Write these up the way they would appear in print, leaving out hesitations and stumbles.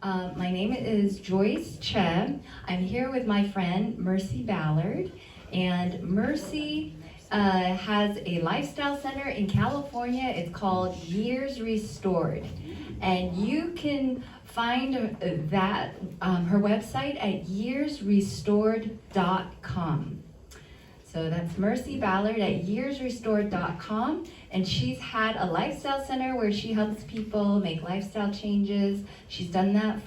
My name is Joyce Choe. I'm here with my friend Mercy Ballard, and Mercy has a lifestyle center in California. It's called Years Restored, and you can find that her website at yearsrestored.com. So that's Mercy Ballard at yearsrestored.com, and she's had a lifestyle center where she helps people make lifestyle changes. She's done that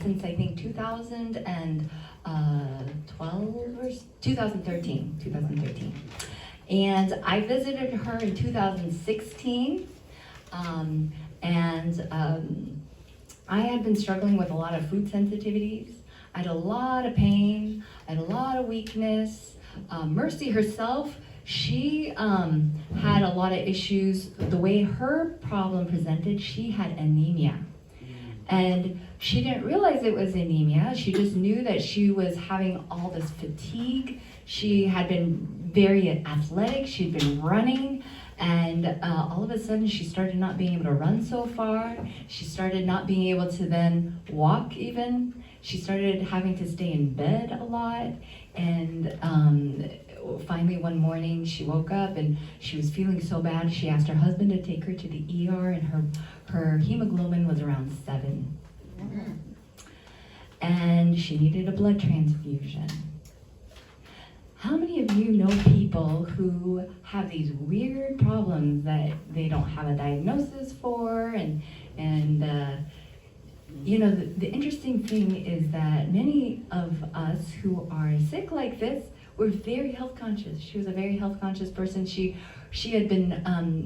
since I think 2012 or 2013. And I visited her in 2016, I had been struggling with a lot of food sensitivities. I had a lot of pain, I had a lot of weakness. Mercy herself, she had a lot of issues. The way her problem presented, she had anemia. And she didn't realize it was anemia. She just knew that she was having all this fatigue. She had been very athletic. She'd been running. And all of a sudden, she started not being able to run so far. She started not being able to then walk even. She started having to stay in bed a lot. And finally one morning she woke up and she was feeling so bad. She asked her husband to take her to the ER, and her hemoglobin was around 7. And she needed a blood transfusion. How many of you know people who have these weird problems that they don't have a diagnosis for? The interesting thing is that many of us who are sick like this, we're very health conscious. She was a very health conscious person. She had been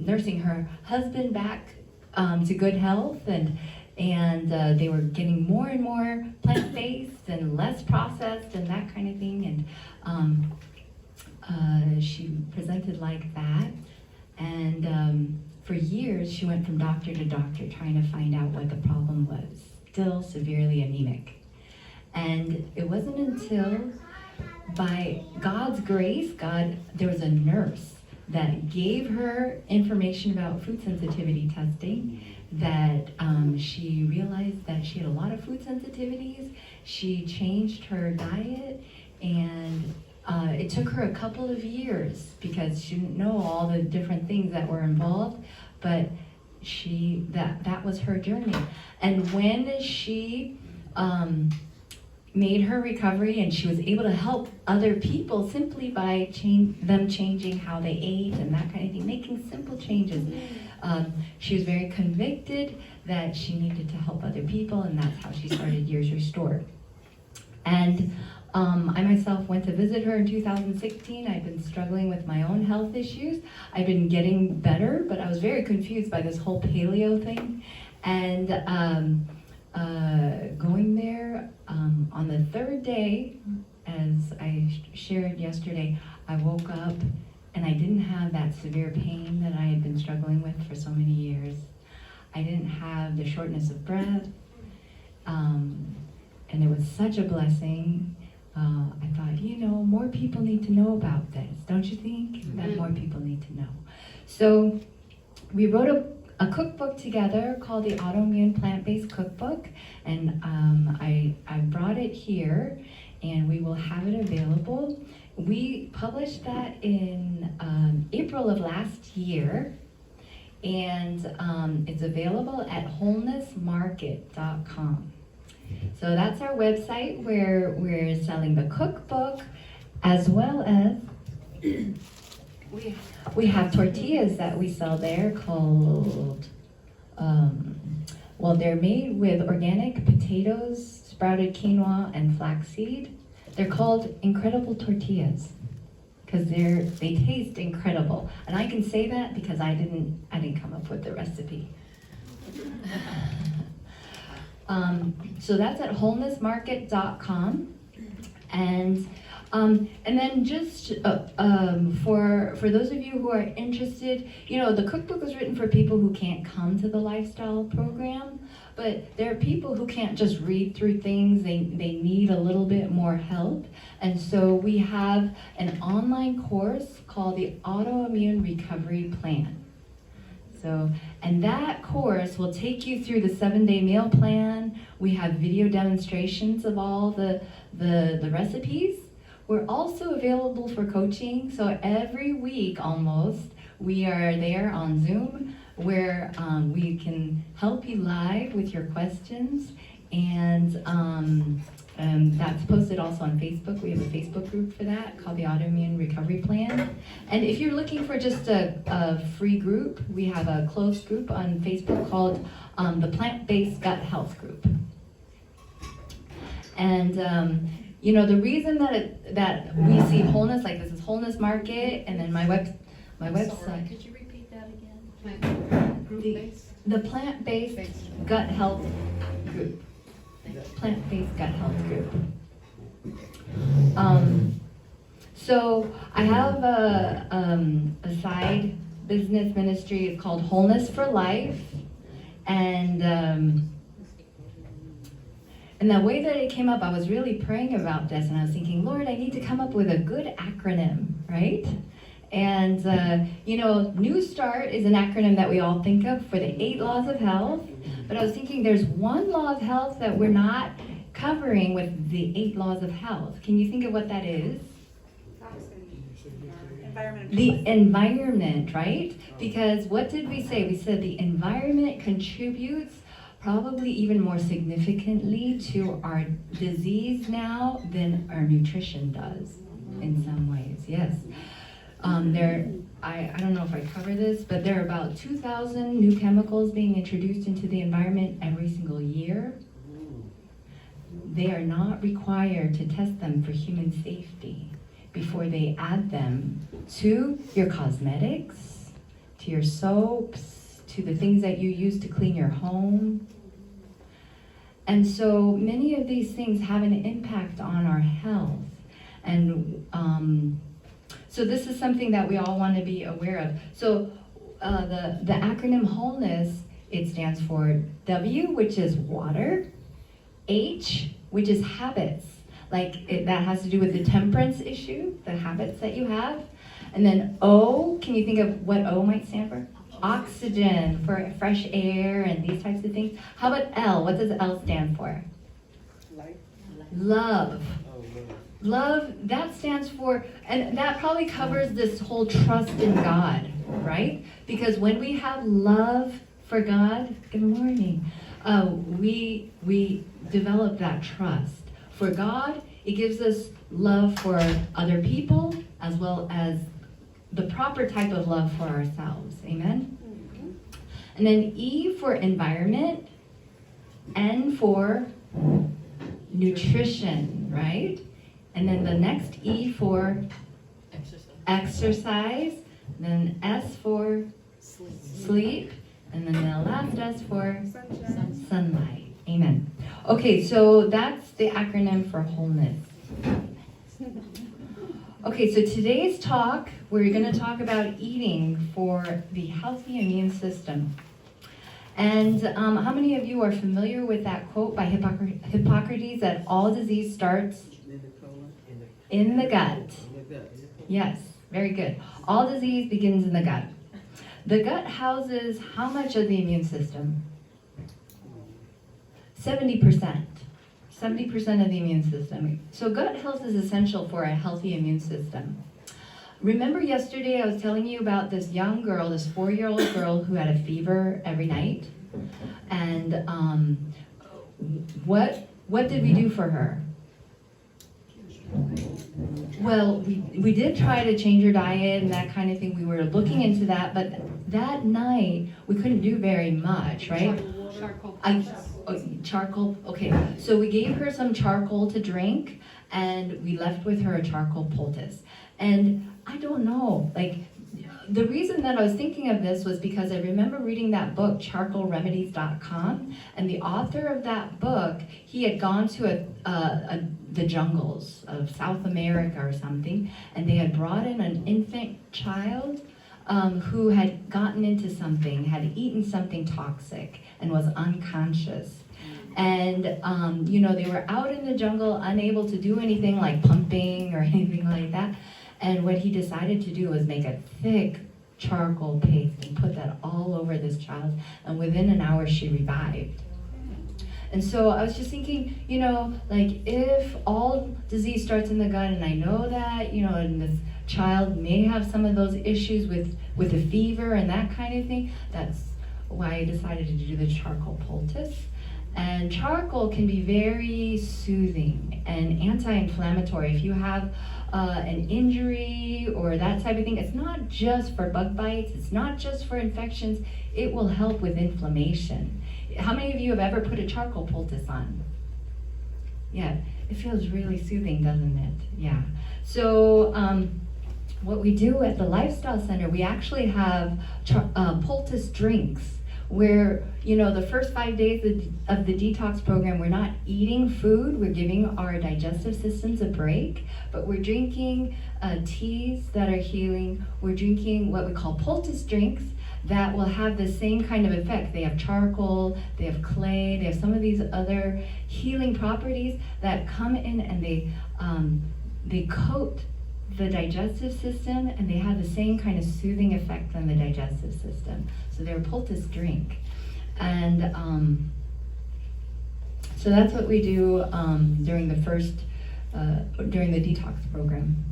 nursing her husband back to good health, and they were getting more and more plant-based and less processed and that kind of thing. And she presented like that. And for years, she went from doctor to doctor trying to find out what the problem was. Still severely anemic. And it wasn't until, by God's grace, there was a nurse that gave her information about food sensitivity testing, that she realized that she had a lot of food sensitivities. She changed her diet, and it took her a couple of years because she didn't know all the different things that were involved, but that was her journey. And when she made her recovery, and she was able to help other people simply by them changing how they ate and that kind of thing, making simple changes. She was very convicted that she needed to help other people, and that's how she started Years Restored. And I myself went to visit her in 2016. I've been struggling with my own health issues. I've been getting better, but I was very confused by this whole paleo thing. And going there on the third day, as I shared yesterday, I woke up and I didn't have that severe pain that I had been struggling with for so many years. I didn't have the shortness of breath, and it was such a blessing. I thought, more people need to know about this, don't you think? That more people need to know. So we wrote a cookbook together called the Autoimmune Plant-Based Cookbook, and I brought it here, and we will have it available. We published that in April of last year, and it's available at wholenessmarket.com. So that's our website where we're selling the cookbook, as well as we have tortillas that we sell there called, they're made with organic potatoes, sprouted quinoa, and flaxseed. They're called incredible tortillas because they taste incredible. And I can say that because I didn't come up with the recipe. So that's at wholenessmarket.com, and then just for those of you who are interested, the cookbook was written for people who can't come to the lifestyle program, but there are people who can't just read through things. They need a little bit more help, and so we have an online course called the Autoimmune Recovery Plan. So, and that course will take you through the 7-day meal plan. We have video demonstrations of all the recipes. We're also available for coaching. So every week almost, we are there on Zoom where we can help you live with your questions. And that's posted also on Facebook. We have a Facebook group for that called the Autoimmune Recovery Plan. And if you're looking for just a free group, we have a closed group on Facebook called the Plant-Based Gut Health Group. And you know, the reason that we see wholeness, like this is Wholeness Market, and then my website. Sorry, could you repeat that again? The Plant-Based Gut Health Group. Plant-Based Gut Health Group. So I have a side business ministry. It's called Wholeness for Life, and the way that it came up, I was really praying about this, and I was thinking, Lord, I need to come up with a good acronym, right? And you know, New Start is an acronym that we all think of for the 8 laws of health. But I was thinking there's one law of health that we're not covering with the 8 laws of health. Can you think of what that is? The environment, right? Because what did we say? We said the environment contributes probably even more significantly to our disease now than our nutrition does in some ways, yes. I don't know if I cover this, but there are about 2,000 new chemicals being introduced into the environment every single year. They are not required to test them for human safety before they add them to your cosmetics, to your soaps, to the things that you use to clean your home. And so many of these things have an impact on our health. And so this is something that we all want to be aware of. So the acronym wholeness, it stands for W, which is water, H, which is habits. That has to do with the temperance issue, the habits that you have. And then O, can you think of what O might stand for? Oxygen, for fresh air and these types of things. How about L? What does L stand for? Love. Love, that stands for, and that probably covers this whole trust in God, right? Because when we have love for God, good morning, we develop that trust. For God, it gives us love for other people as well as the proper type of love for ourselves, amen? Mm-hmm. And then E for environment, N for nutrition, right? And then the next E for exercise, then S for sleep, and then the last S for sunlight. Amen. Okay, so that's the acronym for wholeness. Okay, so today's talk, we're going to talk about eating for the healthy immune system. And how many of you are familiar with that quote by Hippocrates that all disease starts in the gut? Yes, very good. All disease begins in the gut. The gut houses how much of the immune system? 70%. 70% of the immune system. So gut health is essential for a healthy immune system. Remember yesterday I was telling you about this young girl, this 4-year-old girl who had a fever every night? And what did we do for her? Well, we did try to change her diet and that kind of thing. We were looking into that, but that night we couldn't do very much, right? Charcoal, okay. So we gave her some charcoal to drink, and we left with her a charcoal poultice. And I don't know, the reason that I was thinking of this was because I remember reading that book, charcoalremedies.com, and the author of that book, he had gone to the jungles of South America or something, and they had brought in an infant child who had gotten into something, had eaten something toxic, and was unconscious. And, they were out in the jungle, unable to do anything like pumping or anything like that. And what he decided to do was make a thick charcoal paste and put that all over this child, and within an hour she revived. And so I was just thinking, like if all disease starts in the gut, and I know that, and this child may have some of those issues with a fever and that kind of thing, that's why I decided to do the charcoal poultice. And charcoal can be very soothing and anti-inflammatory. If you have an injury or that type of thing, it's not just for bug bites, it's not just for infections, it will help with inflammation. How many of you have ever put a charcoal poultice on? Yeah, it feels really soothing, doesn't it? Yeah. So what we do at the Lifestyle Center, we actually have poultice drinks where, the first 5 days of the detox program, we're not eating food, we're giving our digestive systems a break, but we're drinking teas that are healing. We're drinking what we call poultice drinks that will have the same kind of effect. They have charcoal, they have clay, they have some of these other healing properties that come in, and they coat the digestive system, and they have the same kind of soothing effect on the digestive system. So they're a poultice drink. And so that's what we do during the detox program.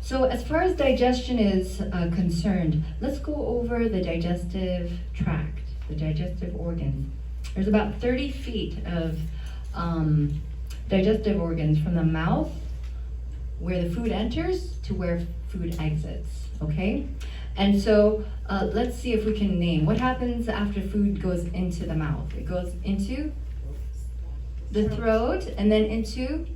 So as far as digestion is concerned, let's go over the digestive tract, the digestive organs. There's about 30 feet of digestive organs from the mouth, where the food enters, to where food exits, okay? And so let's see if we can name. What happens after food goes into the mouth? It goes into the throat, and then into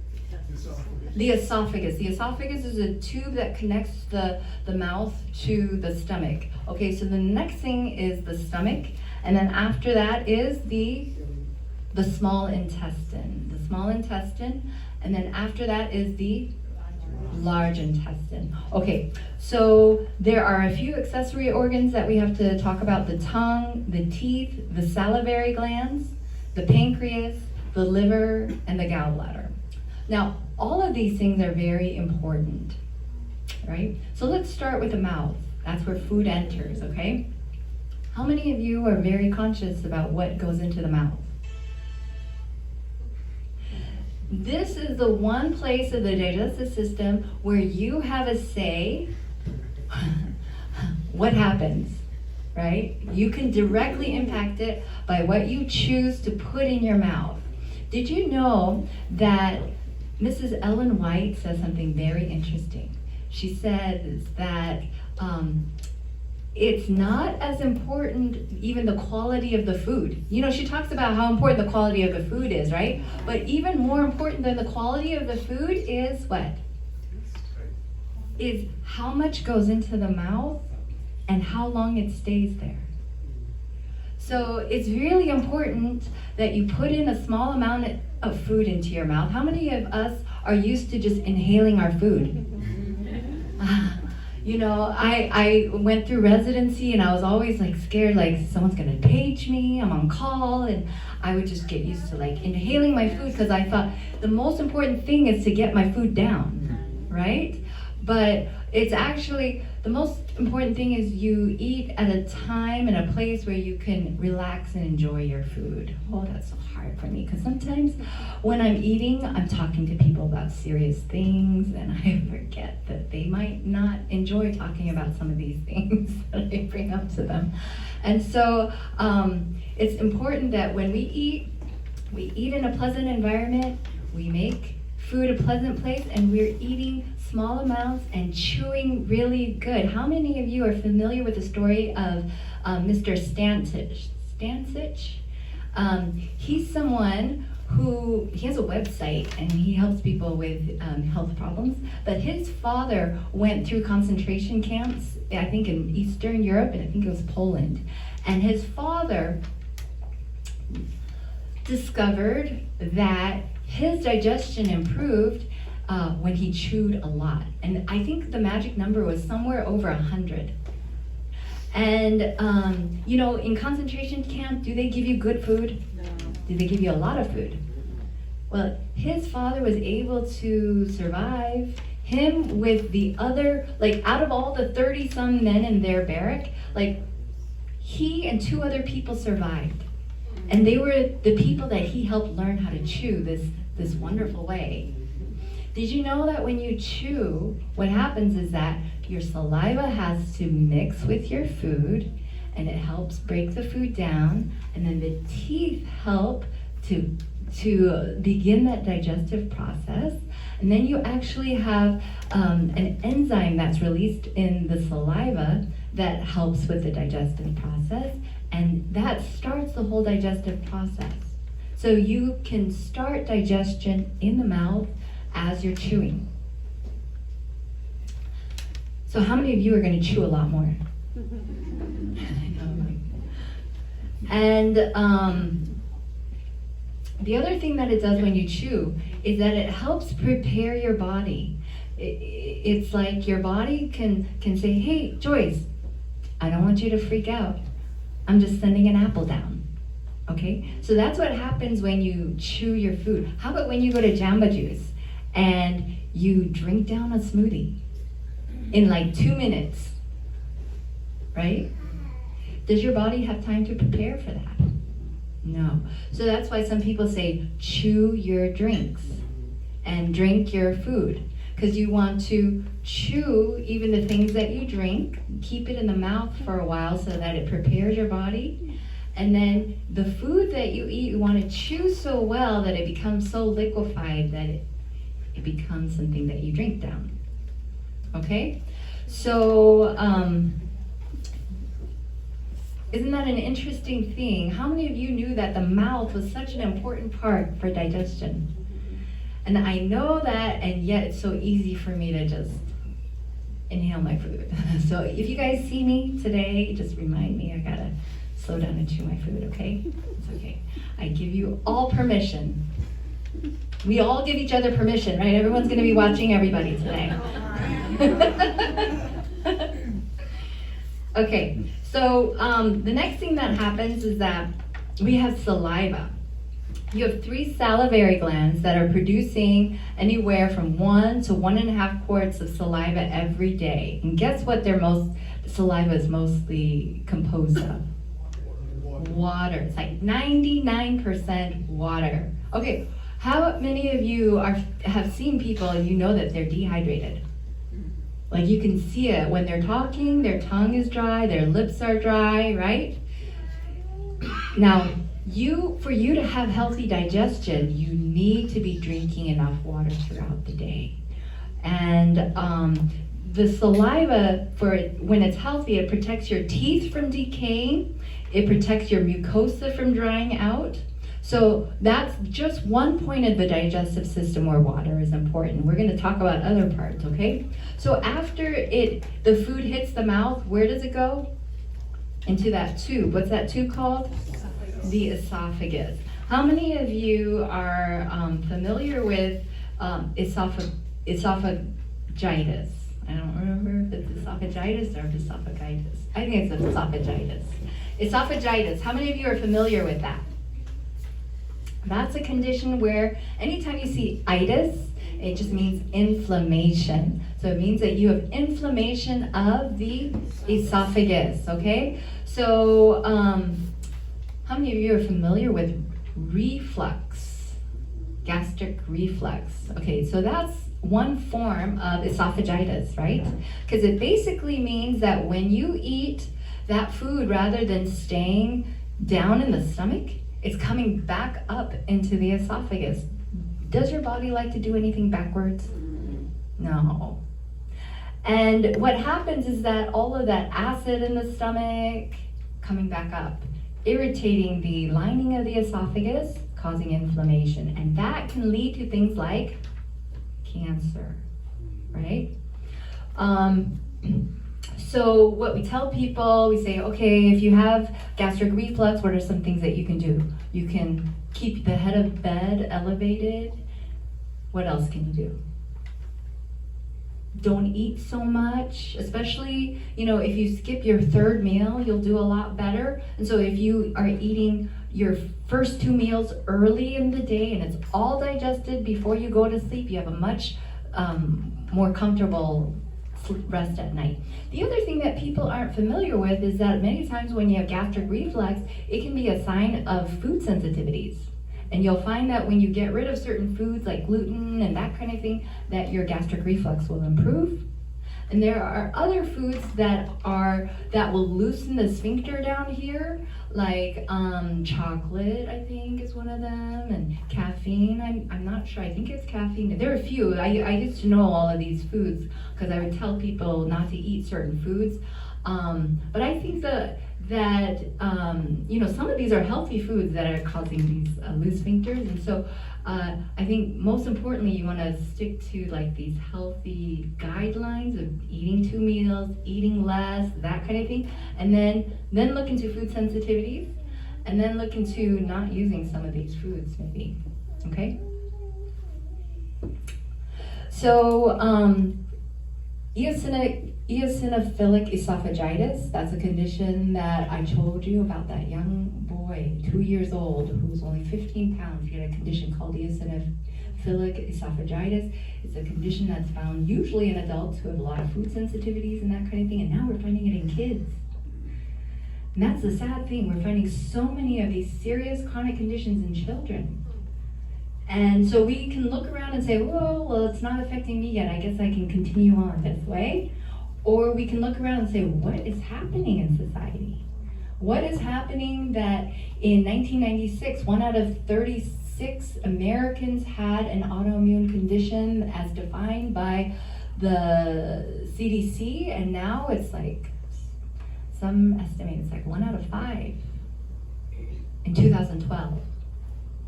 the esophagus. The esophagus is a tube that connects the mouth to the stomach. Okay, so the next thing is the stomach, and then after that is the small intestine. The small intestine, and then after that is the large intestine. Okay, so there are a few accessory organs that we have to talk about: the tongue, the teeth, the salivary glands, the pancreas, the liver, and the gallbladder. Now, all of these things are very important, right? So let's start with the mouth. That's where food enters, okay? How many of you are very conscious about what goes into the mouth? This is the one place of the digestive system where you have a say what happens, right? You can directly impact it by what you choose to put in your mouth. Did you know that Mrs. Ellen White says something very interesting? She says that it's not as important, even the quality of the food. She talks about how important the quality of the food is, right? But even more important than the quality of the food is what? Is how much goes into the mouth and how long it stays there. So it's really important that you put in a small amount of food into your mouth. How many of us are used to just inhaling our food? I went through residency, and I was always scared, someone's gonna page me, I'm on call, and I would just get used to inhaling my food, because I thought the most important thing is to get my food down, right? But it's actually, the most important thing is you eat at a time and a place where you can relax and enjoy your food. Oh, that's so hard for me, because sometimes when I'm eating, I'm talking to people about serious things, and I forget that they might not enjoy talking about some of these things that I bring up to them. And so it's important that when we eat in a pleasant environment, we make food a pleasant place, and we're eating small amounts and chewing really good. How many of you are familiar with the story of Mr. Stancich? He's someone who, he has a website and he helps people with health problems, but his father went through concentration camps, I think in Eastern Europe, and I think it was Poland. And his father discovered that his digestion improved when he chewed a lot. And I think the magic number was somewhere over 100. And, in concentration camp, do they give you good food? No. Do they give you a lot of food? Well, his father was able to survive. him with the other, like out of all the 30-some men in their barrack, like he and 2 other people survived. And they were the people that he helped learn how to chew this wonderful way. Did you know that when you chew, what happens is that your saliva has to mix with your food, and it helps break the food down, and then the teeth help to begin that digestive process. And then you actually have an enzyme that's released in the saliva that helps with the digestive process, and that starts the whole digestive process. So you can start digestion in the mouth as you're chewing. So how many of you are going to chew a lot more? And the other thing that it does when you chew is that it helps prepare your body. It's like your body can say, hey, Joyce, I don't want you to freak out. I'm just sending an apple down. Okay? So that's what happens when you chew your food. How about when you go to Jamba Juice and you drink down a smoothie in like 2 minutes? Right? Does your body have time to prepare for that? No. So that's why some people say chew your drinks and drink your food, because you want to chew even the things that you drink, keep it in the mouth for a while so that it prepares your body. And then the food that you eat, you want to chew so well that it becomes so liquefied that it becomes something that you drink down. Okay? So, isn't that an interesting thing? How many of you knew that the mouth was such an important part for digestion? And I know that, and yet it's so easy for me to just inhale my food. So if you guys see me today, just remind me I gotta slow down and chew my food, okay? It's okay. I give you all permission. We all give each other permission, right? Everyone's gonna be watching everybody today. Okay, so the next thing that happens is that we have saliva. You have 3 salivary glands that are producing anywhere from 1 to 1.5 quarts of saliva every day. And guess what saliva is mostly composed of? Water. It's like 99% water. Okay, how many of you have seen people and you know that they're dehydrated? Like you can see it when they're talking, their tongue is dry, their lips are dry, right? Now, for you to have healthy digestion, you need to be drinking enough water throughout the day. And the saliva, when it's healthy, it protects your teeth from decaying, it protects your mucosa from drying out. So that's just one point of the digestive system where water is important. We're going to talk about other parts, okay? So after the food hits the mouth, where does it go? Into that tube. What's that tube called? The esophagus. How many of you are familiar with esophagitis? I don't remember if it's esophagitis or esophagitis. I think it's esophagitis. Esophagitis. How many of you are familiar with that? That's a condition where anytime you see itis, it just means inflammation. So it means that you have inflammation of the esophagus, okay? So how many of you are familiar with reflux, gastric reflux? Okay, so that's one form of esophagitis, right? Because it basically means that when you eat that food, rather than staying down in the stomach, it's coming back up into the esophagus. Does your body like to do anything backwards? No. And what happens is that all of that acid in the stomach coming back up, irritating the lining of the esophagus, causing inflammation. And that can lead to things like cancer, right? So what we tell people, we say, okay, if you have gastric reflux, what are some things that you can do? You can keep the head of bed elevated. What else can you do? Don't eat so much, especially, if you skip your 3rd meal, you'll do a lot better. And so if you are eating your first 2 meals early in the day and it's all digested before you go to sleep, you have a much more comfortable rest at night. The other thing that people aren't familiar with is that many times when you have gastric reflux, it can be a sign of food sensitivities. And you'll find that when you get rid of certain foods like gluten and that kind of thing, that your gastric reflux will improve. And there are other foods that will loosen the sphincter down here, like chocolate, I think is one of them, and caffeine. I'm not sure. I think it's caffeine. There are a few. I used to know all of these foods because I would tell people not to eat certain foods. But I think that some of these are healthy foods that are causing these loose sphincters, and so I think most importantly you want to stick to like these healthy guidelines of eating 2 meals, eating less, that kind of thing, and then look into food sensitivities, and then look into not using some of these foods maybe. Okay. So eosinophilic esophagitis, that's a condition that I told you about, that young boy, 2 years old, who was only 15 pounds. He had a condition called eosinophilic esophagitis. It's a condition that's found usually in adults who have a lot of food sensitivities and that kind of thing, and now we're finding it in kids. And that's the sad thing, we're finding so many of these serious chronic conditions in children. And so we can look around and say, well, it's not affecting me yet, I guess I can continue on this way. Or we can look around and say, what is happening in society? What is happening that in 1996, 1 out of 36 Americans had an autoimmune condition as defined by the CDC, and now it's like, some estimate it's like 1 out of 5 in 2012.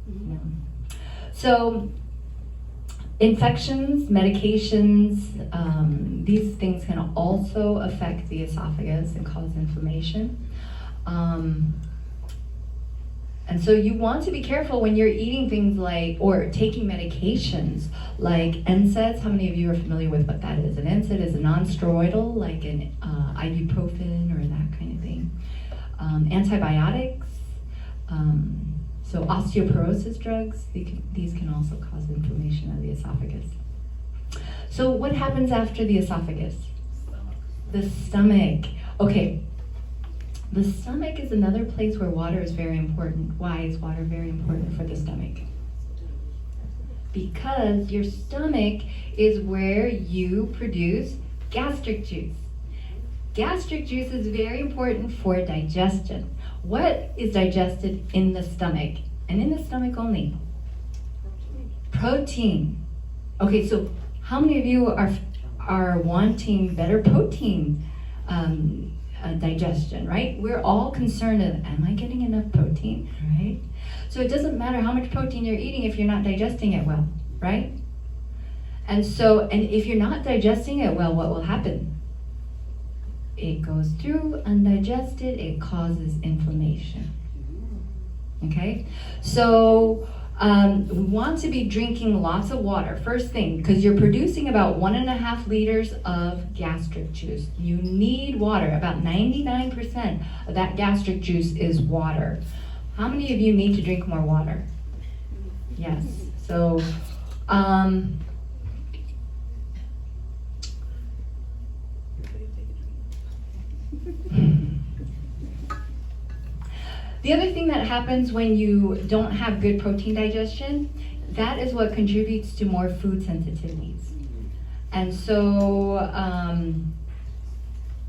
No. So infections, medications, these things can also affect the esophagus and cause inflammation. And so you want to be careful when you're eating things like, or taking medications like NSAIDs. How many of you are familiar with what that is? An NSAID is a non-steroidal, like an ibuprofen or that kind of thing. Antibiotics, so osteoporosis drugs, these can also cause inflammation of the esophagus. So what happens after the esophagus? The stomach. Okay, the stomach is another place where water is very important. Why is water very important for the stomach? Because your stomach is where you produce gastric juice. Gastric juice is very important for digestion. What is digested in the stomach? And in the stomach only? Protein. Okay, so how many of you are wanting better protein digestion, right? We're all concerned of, am I getting enough protein, right? So it doesn't matter how much protein you're eating if you're not digesting it well, right? And if you're not digesting it well, what will happen? It goes through undigested, it causes inflammation. Okay? So we want to be drinking lots of water, first thing, because you're producing about 1.5 liters of gastric juice. You need water. About 99% of that gastric juice is water. How many of you need to drink more water? Yes. So, the other thing that happens when you don't have good protein digestion, that is what contributes to more food sensitivities. And so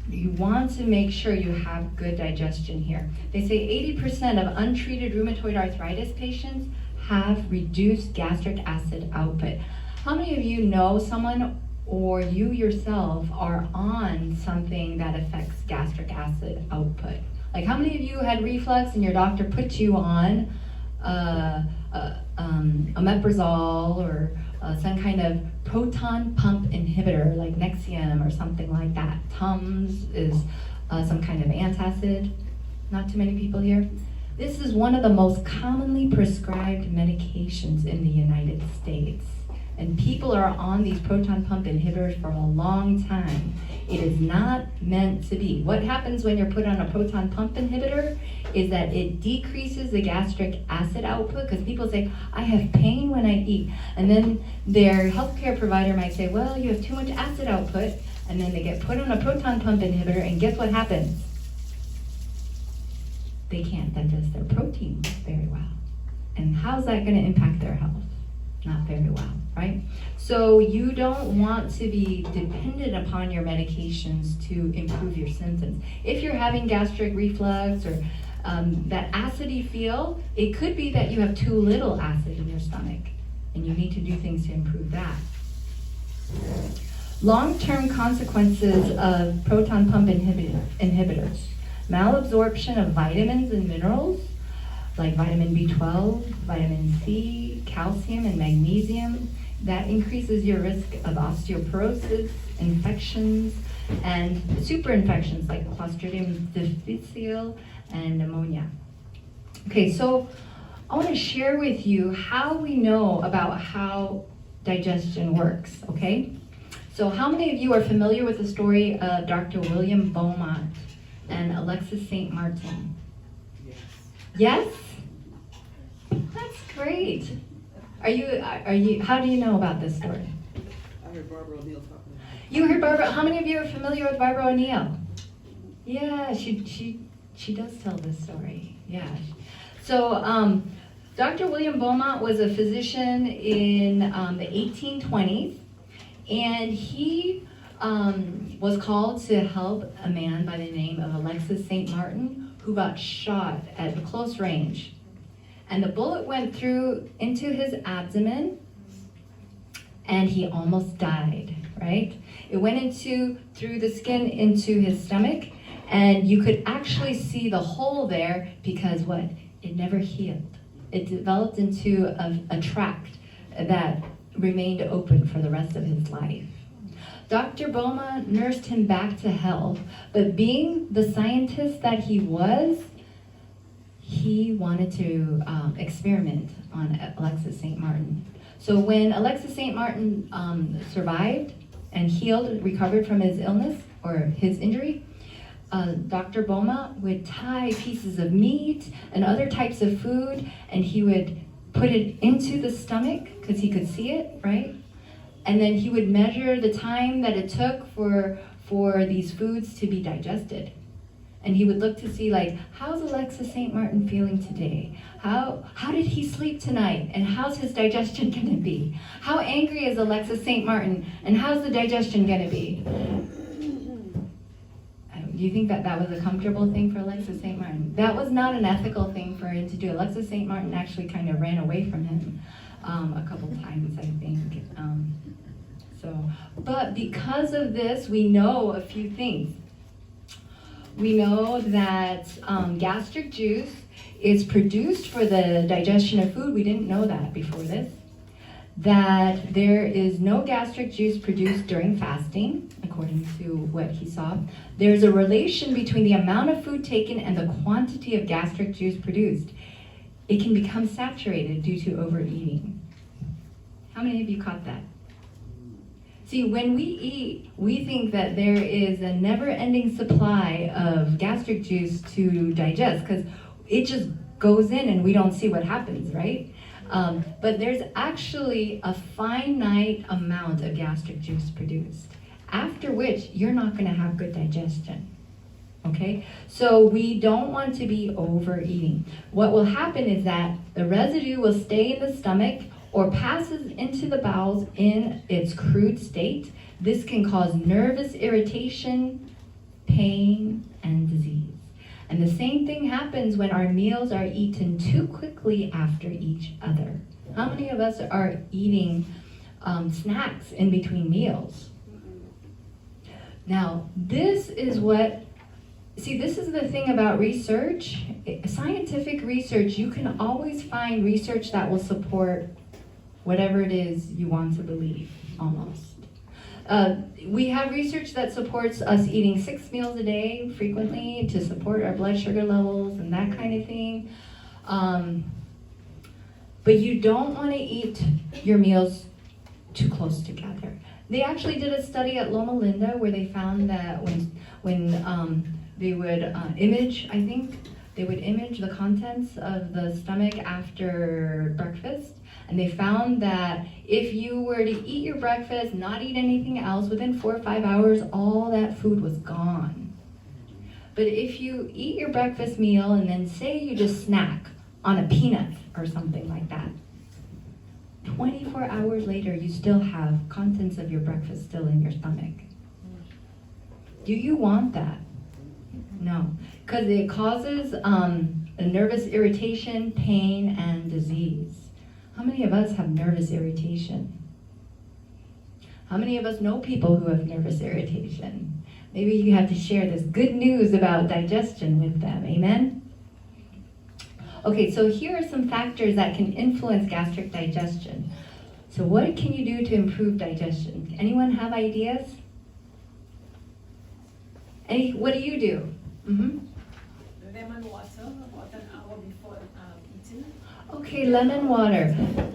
you want to make sure you have good digestion here. They say 80% of untreated rheumatoid arthritis patients have reduced gastric acid output. How many of you know someone or you yourself are on something that affects gastric acid output? Like, how many of you had reflux and your doctor put you on omeprazole or some kind of proton pump inhibitor like Nexium or something like that? Tums is some kind of antacid. Not too many people here. This is one of the most commonly prescribed medications in the United States. And people are on these proton pump inhibitors for a long time. It is not meant to be. What happens when you're put on a proton pump inhibitor is that it decreases the gastric acid output, because people say, I have pain when I eat. And then their healthcare provider might say, well, you have too much acid output, and then they get put on a proton pump inhibitor, and guess what happens? They can't digest their protein very well. And how's that going to impact their health? Not very well, right? So you don't want to be dependent upon your medications to improve your symptoms. If you're having gastric reflux or that acidy feel, it could be that you have too little acid in your stomach, and you need to do things to improve that. Long-term consequences of proton pump inhibitors. Malabsorption of vitamins and minerals, like vitamin B12, vitamin C, calcium, and magnesium. That increases your risk of osteoporosis, infections, and superinfections like Clostridium difficile and pneumonia. Okay, so I want to share with you how we know about how digestion works, okay? So how many of you are familiar with the story of Dr. William Beaumont and Alexis St. Martin? Yes? That's great. Are you, how do you know about this story? I heard Barbara O'Neill talking about it. You heard Barbara, how many of you are familiar with Barbara O'Neill? Yeah, she does tell this story, yeah. So Dr. William Beaumont was a physician in the 1820s, and he was called to help a man by the name of Alexis St. Martin, who got shot at close range. And the bullet went through into his abdomen, and he almost died, right? It went through the skin into his stomach, and you could actually see the hole there because what? It never healed. It developed into a tract that remained open for the rest of his life. Dr. Beaumont nursed him back to health, but being the scientist that he was, he wanted to experiment on Alexis St. Martin. So when Alexis St. Martin survived and healed, recovered from his illness or his injury, Dr. Beaumont would tie pieces of meat and other types of food, and he would put it into the stomach because he could see it, right? And then he would measure the time that it took for these foods to be digested. And he would look to see, like, how's Alexis St. Martin feeling today? How did he sleep tonight? And how's his digestion gonna be? How angry is Alexis St. Martin? And how's the digestion gonna be? Do you think that was a comfortable thing for Alexis St. Martin? That was not an ethical thing for him to do. Alexis St. Martin actually kind of ran away from him a couple times, I think. But because of this, we know a few things. We know that gastric juice is produced for the digestion of food. We didn't know that before this. That there is no gastric juice produced during fasting, according to what he saw. There's a relation between the amount of food taken and the quantity of gastric juice produced. It can become saturated due to overeating. How many of you caught that? See, when we eat, we think that there is a never-ending supply of gastric juice to digest because it just goes in and we don't see what happens, right? But there's actually a finite amount of gastric juice produced, after which you're not going to have good digestion. Okay? So we don't want to be overeating. What will happen is that the residue will stay in the stomach or passes into the bowels in its crude state. This can cause nervous irritation, pain, and disease. And the same thing happens when our meals are eaten too quickly after each other. How many of us are eating snacks in between meals? Now, this is the thing about research. Scientific research, you can always find research that will support whatever it is you want to believe, almost. We have research that supports us eating 6 meals a day frequently to support our blood sugar levels and that kind of thing. But you don't want to eat your meals too close together. They actually did a study at Loma Linda where they found that when they would image, I think, they would image the contents of the stomach after breakfast, and they found that if you were to eat your breakfast, not eat anything else, within 4 or 5 hours, all that food was gone. But if you eat your breakfast meal and then say you just snack on a peanut or something like that, 24 hours later, you still have contents of your breakfast still in your stomach. Do you want that? No, because it causes a nervous irritation, pain, and disease. How many of us have nervous irritation? How many of us know people who have nervous irritation? Maybe you have to share this good news about digestion with them, amen? Okay, so here are some factors that can influence gastric digestion. So what can you do to improve digestion? Anyone have ideas? What do you do? Mm-hmm. Lemon water, about an hour before eating. Okay, lemon water.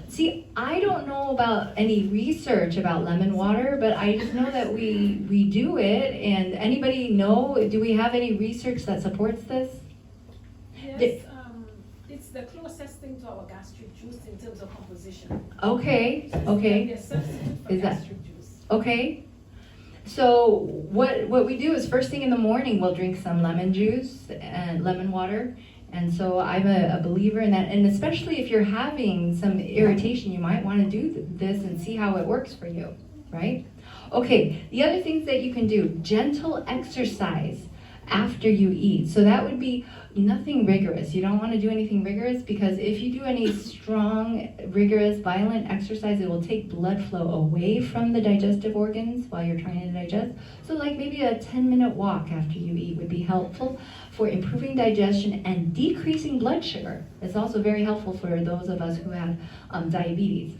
See, I don't know about any research about lemon water, but I just know that we do it. And anybody know, do we have any research that supports this? Yes, it's the closest thing to our gastric juice in terms of composition. Okay, So it's okay. a substitute for Is that- gastric juice. Okay. So what we do is first thing in the morning we'll drink some lemon juice and lemon water. And so I'm a believer in that. And especially if you're having some irritation, you might want to do this and see how it works for you, right? Okay, the other things that you can do, gentle exercise after you eat. So that would be nothing rigorous. You don't want to do anything rigorous because if you do any strong, rigorous, violent exercise, it will take blood flow away from the digestive organs while you're trying to digest. So like maybe a 10-minute walk after you eat would be helpful for improving digestion and decreasing blood sugar. It's also very helpful for those of us who have diabetes.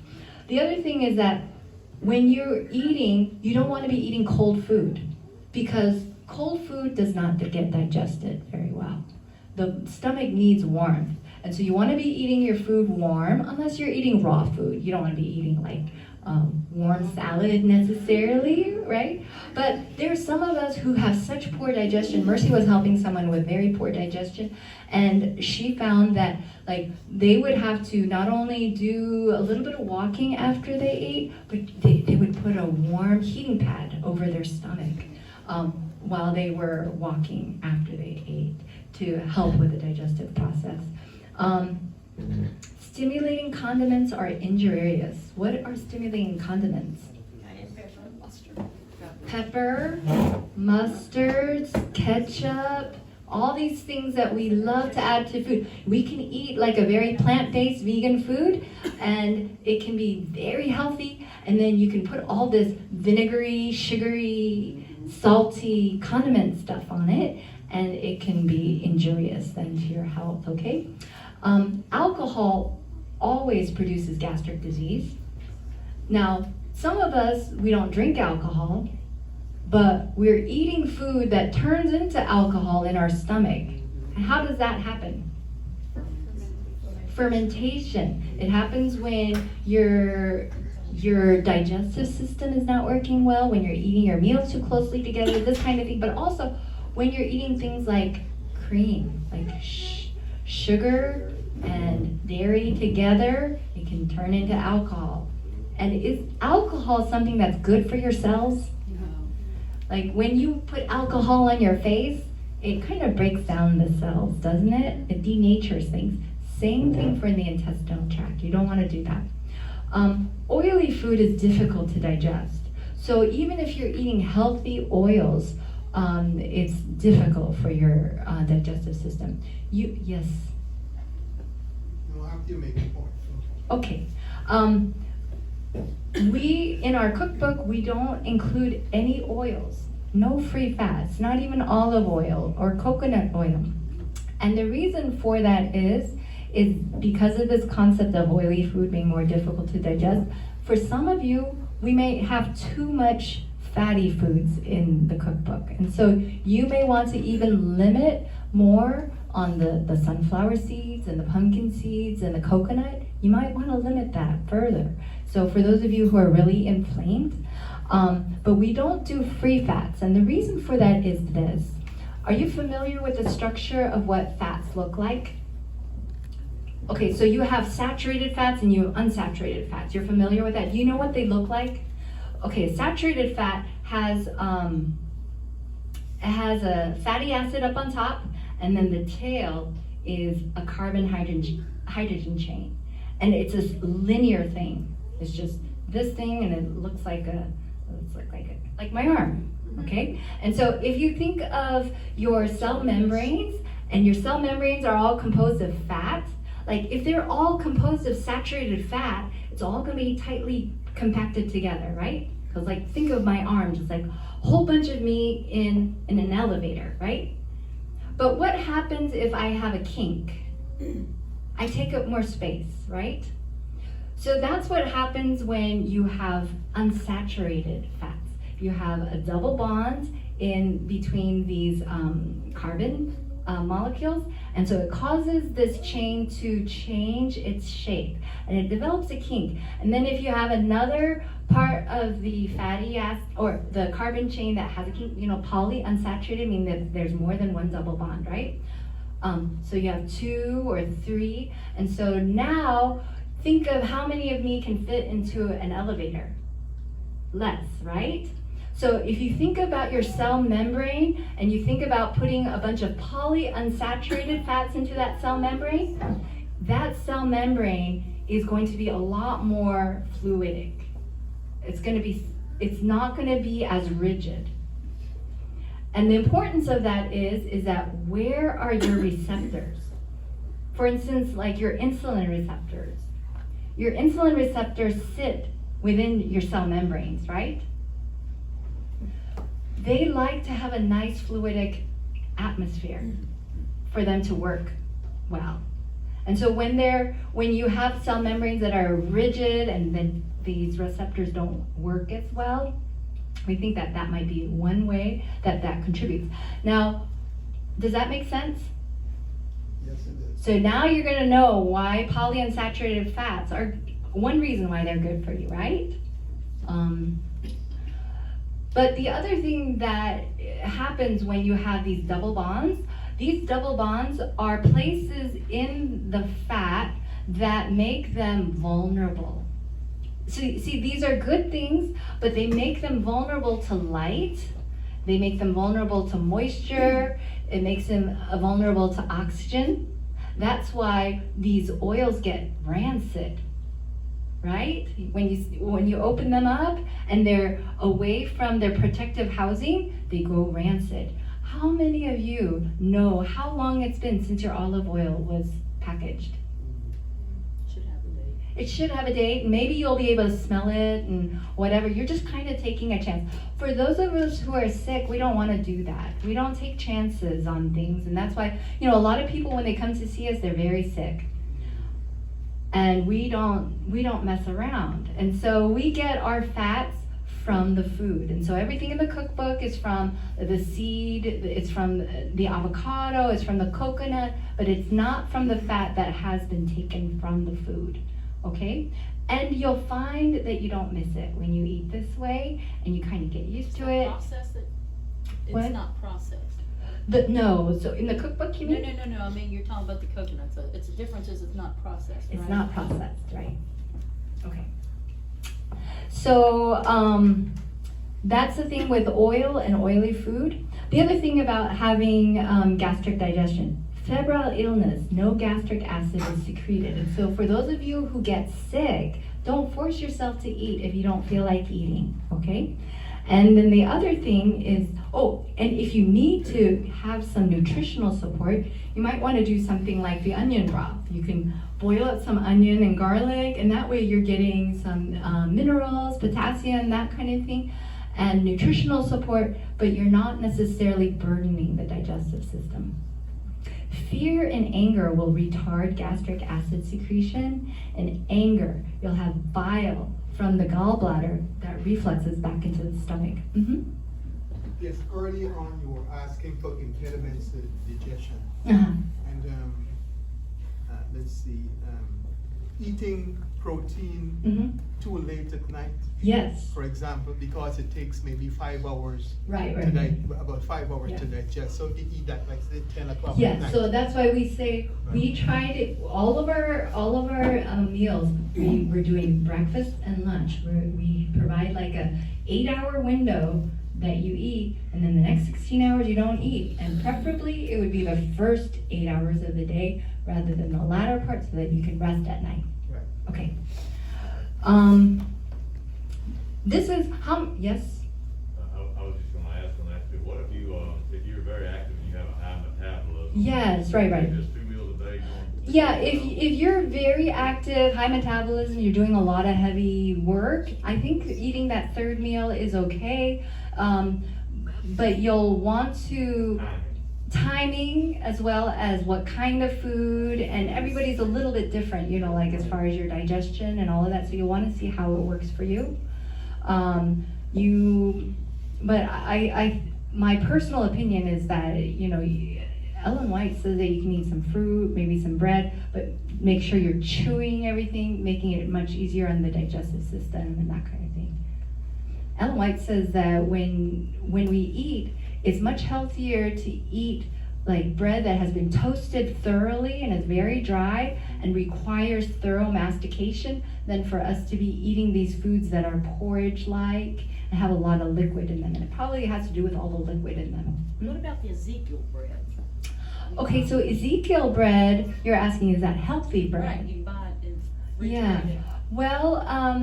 The other thing is that when you're eating, you don't want to be eating cold food because cold food does not get digested very well. The stomach needs warmth. And so you want to be eating your food warm unless you're eating raw food. You don't want to be eating like warm salad necessarily, right? But there's some of us who have such poor digestion. Mercy was helping someone with very poor digestion, and she found that like they would have to not only do a little bit of walking after they ate, but they would put a warm heating pad over their stomach while they were walking after they ate to help with the digestive process. Stimulating condiments are injurious. What are stimulating condiments? Cayenne pepper, mustard. Pepper, mustard, ketchup, all these things that we love to add to food. We can eat like a very plant-based vegan food and it can be very healthy, and then you can put all this vinegary, sugary, salty condiment stuff on it, and it can be injurious then to your health, okay? Alcohol always produces gastric disease. Now, some of us, we don't drink alcohol, but we're eating food that turns into alcohol in our stomach. And how does that happen? Fermentation. It happens when your digestive system is not working well, when you're eating your meals too closely together, this kind of thing, but also when you're eating things like cream, like sugar and dairy together, it can turn into alcohol. And is alcohol something that's good for your cells? Like when you put alcohol on your face, it kind of breaks down the cells, doesn't it? It denatures things. Same thing for the intestinal tract. You don't want to do that. Oily food is difficult to digest. So even if you're eating healthy oils, it's difficult for your digestive system. Yes? No, after you make your point. Okay. We, in our cookbook, we don't include any oils, no free fats, not even olive oil or coconut oil. And the reason for that is because of this concept of oily food being more difficult to digest. For some of you, we may have too much fatty foods in the cookbook. And so you may want to even limit more on the sunflower seeds and the pumpkin seeds and the coconut. You might want to limit that further. So for those of you who are really inflamed, but we don't do free fats. And the reason for that is this. Are you familiar with the structure of what fats look like? Okay, so you have saturated fats and you have unsaturated fats. You're familiar with that? Do you know what they look like? Okay, saturated fat has it has a fatty acid up on top, and then the tail is a carbon hydrogen chain. And it's this linear thing. It's just this thing, and it looks like like my arm. Okay? And so if you think of your cell membranes, and your cell membranes are all composed of fat, like if they're all composed of saturated fat, it's all gonna be tightly compacted together, right? Because like think of my arms, it's like a whole bunch of me in an elevator, right? But what happens if I have a kink? I take up more space, right? So that's what happens when you have unsaturated fats. You have a double bond in between these carbon molecules, and so it causes this chain to change its shape, and it develops a kink. And then if you have another part of the fatty acid or the carbon chain that has a kink, polyunsaturated, meaning that there's more than one double bond, right? So you have 2 or 3, and so now think of how many of me can fit into an elevator. Less, right? So if you think about your cell membrane and you think about putting a bunch of polyunsaturated fats into that cell membrane is going to be a lot more fluidic. It's not going to be as rigid. And the importance of that is that where are your receptors? For instance, like your insulin receptors. Your insulin receptors sit within your cell membranes, right? They like to have a nice fluidic atmosphere for them to work well. And so when you have cell membranes that are rigid and then these receptors don't work as well, we think that that might be one way that contributes. Now, does that make sense? Yes, it does. So now you're gonna know why polyunsaturated fats are one reason why they're good for you, right? But the other thing that happens when you have these double bonds are places in the fat that make them vulnerable. So see, these are good things, but they make them vulnerable to light, they make them vulnerable to moisture, it makes them vulnerable to oxygen. That's why these oils get rancid, right? When you open them up and they're away from their protective housing, they go rancid. How many of you know how long it's been since your olive oil was packaged? Should have a date. It should have a date. Maybe you'll be able to smell it and whatever. You're just kind of taking a chance. For those of us who are sick, we don't want to do that. We don't take chances on things, and that's why, a lot of people when they come to see us, they're very sick. And we don't mess around. And so we get our fats from the food. And so everything in the cookbook is from the seed, it's from the avocado, it's from the coconut, but it's not from the fat that has been taken from the food, okay? And you'll find that you don't miss it when you eat this way, and you kind of get used to it. Process it? What? It's not processed. No, so in the cookbook you mean? No, I mean, you're talking about the coconut, so it's the difference is it's not processed, right? It's not processed, right? Okay. So that's the thing with oil and oily food. The other thing about having gastric digestion, febrile illness, no gastric acid is secreted. And so for those of you who get sick, don't force yourself to eat if you don't feel like eating, okay? And then the other thing is, and if you need to have some nutritional support, you might want to do something like the onion broth. You can boil up some onion and garlic, and that way you're getting some minerals, potassium, that kind of thing, and nutritional support, but you're not necessarily burdening the digestive system. Fear and anger will retard gastric acid secretion, and anger, you'll have bile from the gallbladder that refluxes back into the stomach. Yes, early on you were asking for impediments to digestion. Uh-huh. And let's see, eating protein Mhm. too late at night, Yes. for example, because it takes maybe 5 hours Right, to right. about 5 hours Yeah. to digest. So if you eat that like say 10 o'clock at Yeah, night. so that's why we say, we try to, all of our meals, we're doing breakfast and lunch. We provide like a 8-hour window that you eat, and then the next 16 hours you don't eat. And preferably, it would be the first 8 hours of the day rather than the latter part, so that you can rest at night. Right. Okay. This is, yes? I was just gonna ask on that too, what if you're very active and you have a high metabolism? Yes, right. Just 2 meals a day going? Yeah, if you're very active, high metabolism, you're doing a lot of heavy work, I think eating that third meal is okay. But you'll want to timing as well as what kind of food, and everybody's a little bit different, you know, like as far as your digestion and all of that, so you want to see how it works for you. But my personal opinion is that, you know, Ellen White says that you can eat some fruit, maybe some bread, but make sure you're chewing everything, making it much easier on the digestive system and that kind of thing. Ellen White says that when we eat, it's much healthier to eat like bread that has been toasted thoroughly and is very dry and requires thorough mastication than for us to be eating these foods that are porridge-like and have a lot of liquid in them. And it probably has to do with all the liquid in them. What about the Ezekiel bread? Okay, so Ezekiel bread, you're asking, is that healthy bread? Right, you buy it in Yeah. Well, I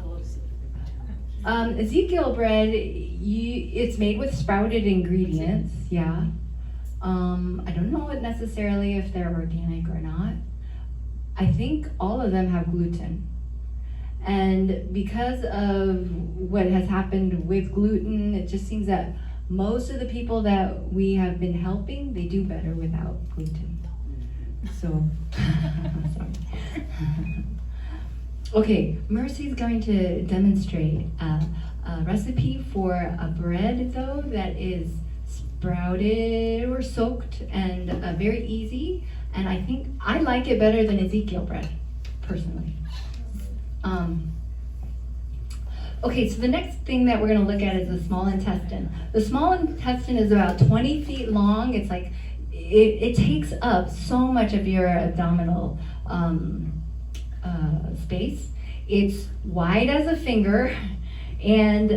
love Ezekiel. Ezekiel bread, it's made with sprouted ingredients, yeah. I don't know necessarily if they're organic or not. I think all of them have gluten. And because of what has happened with gluten, it just seems that most of the people that we have been helping, they do better without gluten. So, sorry. Okay, Mercy's going to demonstrate a recipe for a bread though that is sprouted or soaked and very easy. And I think I like it better than Ezekiel bread, personally. Okay, so the next thing that we're going to look at is the small intestine. The small intestine is about 20 feet long. It's like, it takes up so much of your abdominal space. It's wide as a finger, and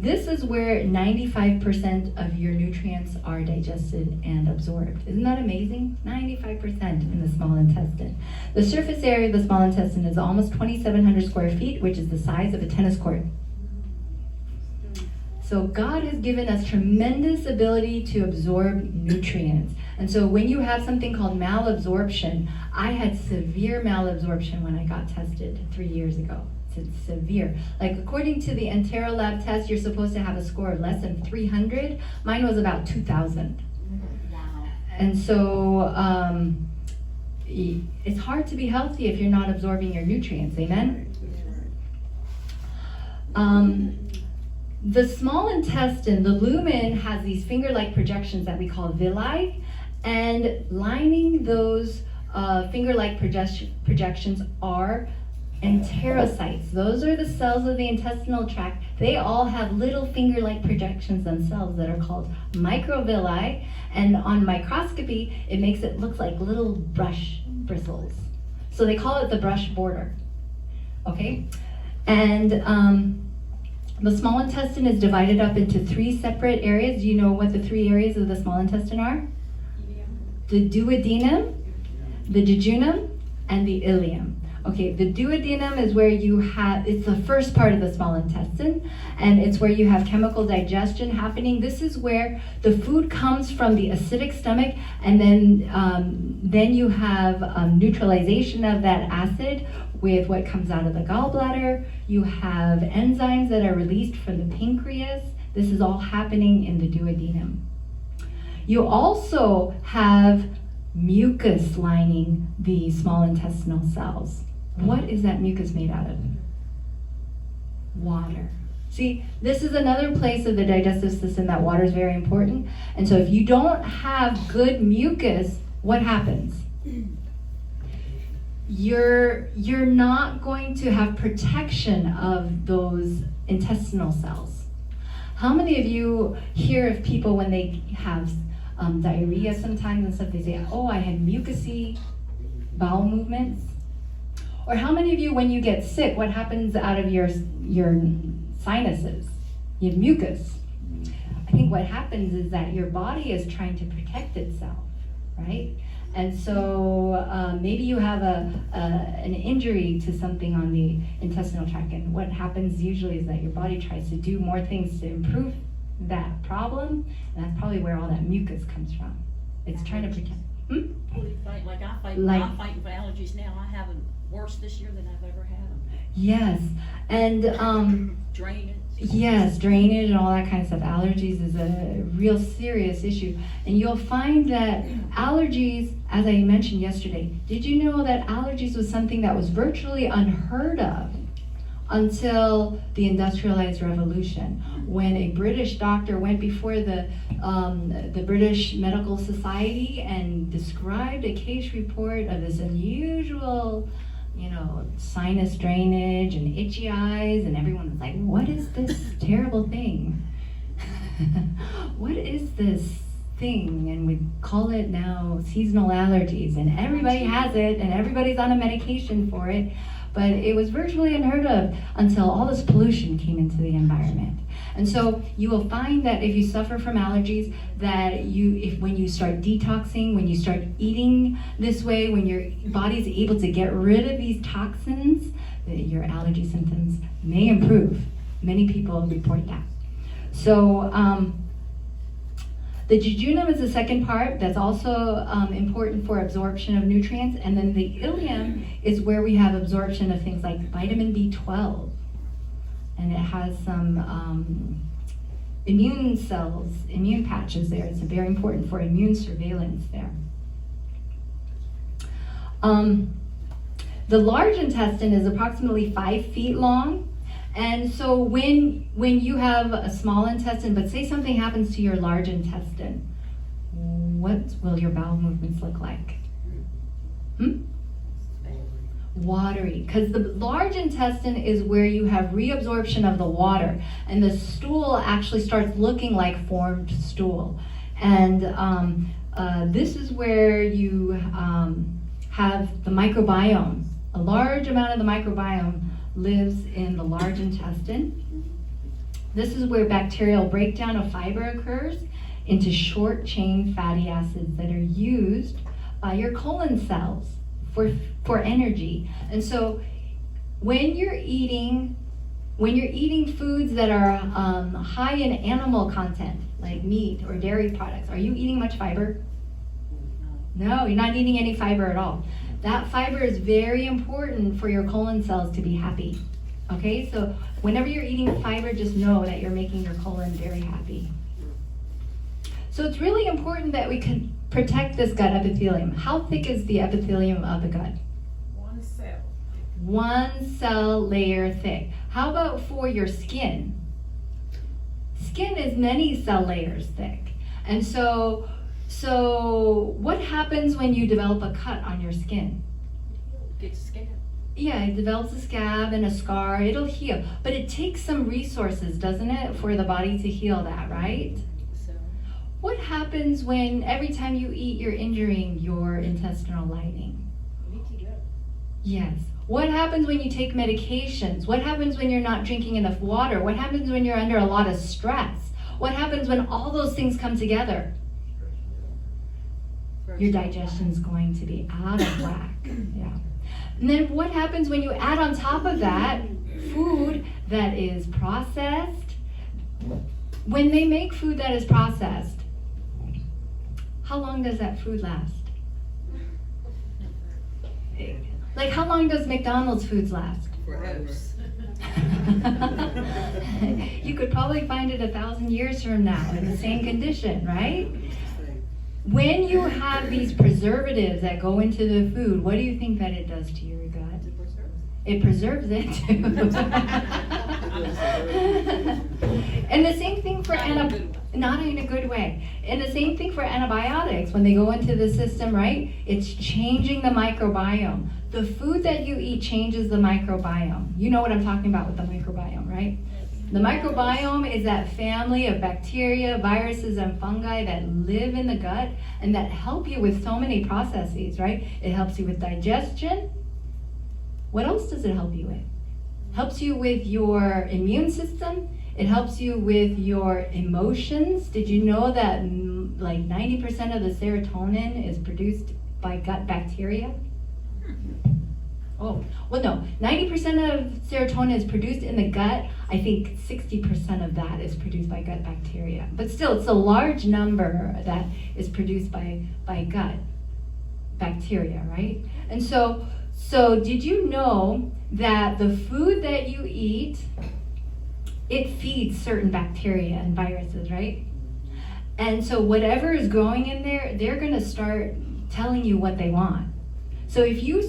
this is where 95% of your nutrients are digested and absorbed. Isn't that amazing? 95% in the small intestine. The surface area of the small intestine is almost 2,700 square feet, which is the size of a tennis court. So God has given us tremendous ability to absorb nutrients. And so when you have something called malabsorption, I had severe malabsorption when I got tested 3 years ago. It's severe. Like according to the Enterolab test, you're supposed to have a score of less than 300. Mine was about 2,000. Wow. And so it's hard to be healthy if you're not absorbing your nutrients. Amen? The small intestine, the lumen, has these finger-like projections that we call villi, and lining those finger-like projections are enterocytes. Those are the cells of the intestinal tract. They all have little finger-like projections themselves that are called microvilli, and on microscopy, it makes it look like little brush bristles. So they call it the brush border, okay? And the small intestine is divided up into 3 separate areas. Do you know what the 3 areas of the small intestine are? Yeah. The duodenum, the jejunum, and the ileum. Okay, the duodenum is where you have, it's the first part of the small intestine, and it's where you have chemical digestion happening. This is where the food comes from the acidic stomach, and then you have neutralization of that acid with what comes out of the gallbladder. You have enzymes that are released from the pancreas. This is all happening in the duodenum. You also have mucus lining the small intestinal cells. What is that mucus made out of? Water. See, this is another place of the digestive system that water is very important. And so if you don't have good mucus, what happens? you're not going to have protection of those intestinal cells. How many of you hear of people when they have diarrhea sometimes and stuff, they say, oh, I had mucousy bowel movements? Or how many of you, when you get sick, what happens out of your sinuses? You have mucus. I think what happens is that your body is trying to protect itself, right? And so maybe you have an injury to something on the intestinal tract, and what happens usually is that your body tries to do more things to improve that problem, and that's probably where all that mucus comes from. It's trying to protect. I'm fighting for allergies now. I have them worse this year than I've ever had them. Yes, and Drainage. yes, drainage and all that kind of stuff. Allergies is a real serious issue. And you'll find that allergies, as I mentioned yesterday, did you know that allergies was something that was virtually unheard of until the industrialized revolution, when a British doctor went before the British Medical Society and described a case report of this unusual, sinus drainage and itchy eyes, and everyone was like, what is this terrible thing? What is this thing? And we call it now seasonal allergies, and everybody has it, and everybody's on a medication for it, but it was virtually unheard of until all this pollution came into the environment. And so you will find that if you suffer from allergies, that when you start detoxing, when you start eating this way, when your body's able to get rid of these toxins, that your allergy symptoms may improve. Many people report that. So the jejunum is the second part that's also important for absorption of nutrients, and then the ileum is where we have absorption of things like vitamin B12. And it has some immune cells, immune patches there. It's very important for immune surveillance there. The large intestine is approximately 5 feet long. And so when you have a small intestine, but say something happens to your large intestine, what will your bowel movements look like? Watery, because the large intestine is where you have reabsorption of the water, and the stool actually starts looking like formed stool. And this is where you have the microbiome. A large amount of the microbiome lives in the large intestine. This is where bacterial breakdown of fiber occurs into short chain fatty acids that are used by your colon cells for energy. And so when you're eating foods that are high in animal content, like meat or dairy products, are you eating much fiber? No, you're not eating any fiber at all. That fiber is very important for your colon cells to be happy. Okay, so whenever you're eating fiber, just know that you're making your colon very happy. So it's really important that we can protect this gut epithelium. How thick is the epithelium of the gut? 1 cell. 1 cell layer thick. How about for your skin? Skin is many cell layers thick. And so what happens when you develop a cut on your skin? Gets scared. Yeah, it develops a scab and a scar. It'll heal. But it takes some resources, doesn't it, for the body to heal that, right? So What happens when every time you eat, you're injuring your intestinal lining? Leaky gut. Yes. What happens when you take medications? What happens when you're not drinking enough water? What happens when you're under a lot of stress? What happens when all those things come together? Your digestion's going to be out of whack. Yeah. And then what happens when you add on top of that food that is processed? When they make food that is processed, how long does that food last? Like, how long does McDonald's foods last? gross. You could probably find it 1,000 years from now in the same condition, right? When you have these preservatives that go into the food, what do you think that it does to your gut? It preserves it too. And the same thing for not in a good way. And the same thing for antibiotics. When they go into the system, right? It's changing the microbiome. the food that you eat changes the microbiome. You know what I'm talking about with the microbiome, right? The microbiome is that family of bacteria, viruses, and fungi that live in the gut and that help you with so many processes, right? It helps you with digestion. What else does it help you with? Helps you with your immune system. It helps you with your emotions. Did you know that like 90% of the serotonin is produced by gut bacteria? Oh, well no, 90% of serotonin is produced in the gut. I think 60% of that is produced by gut bacteria. But still, it's a large number that is produced by gut bacteria, right? And so did you know that the food that you eat, it feeds certain bacteria and viruses, right? And so whatever is growing in there, they're gonna start telling you what they want. So if you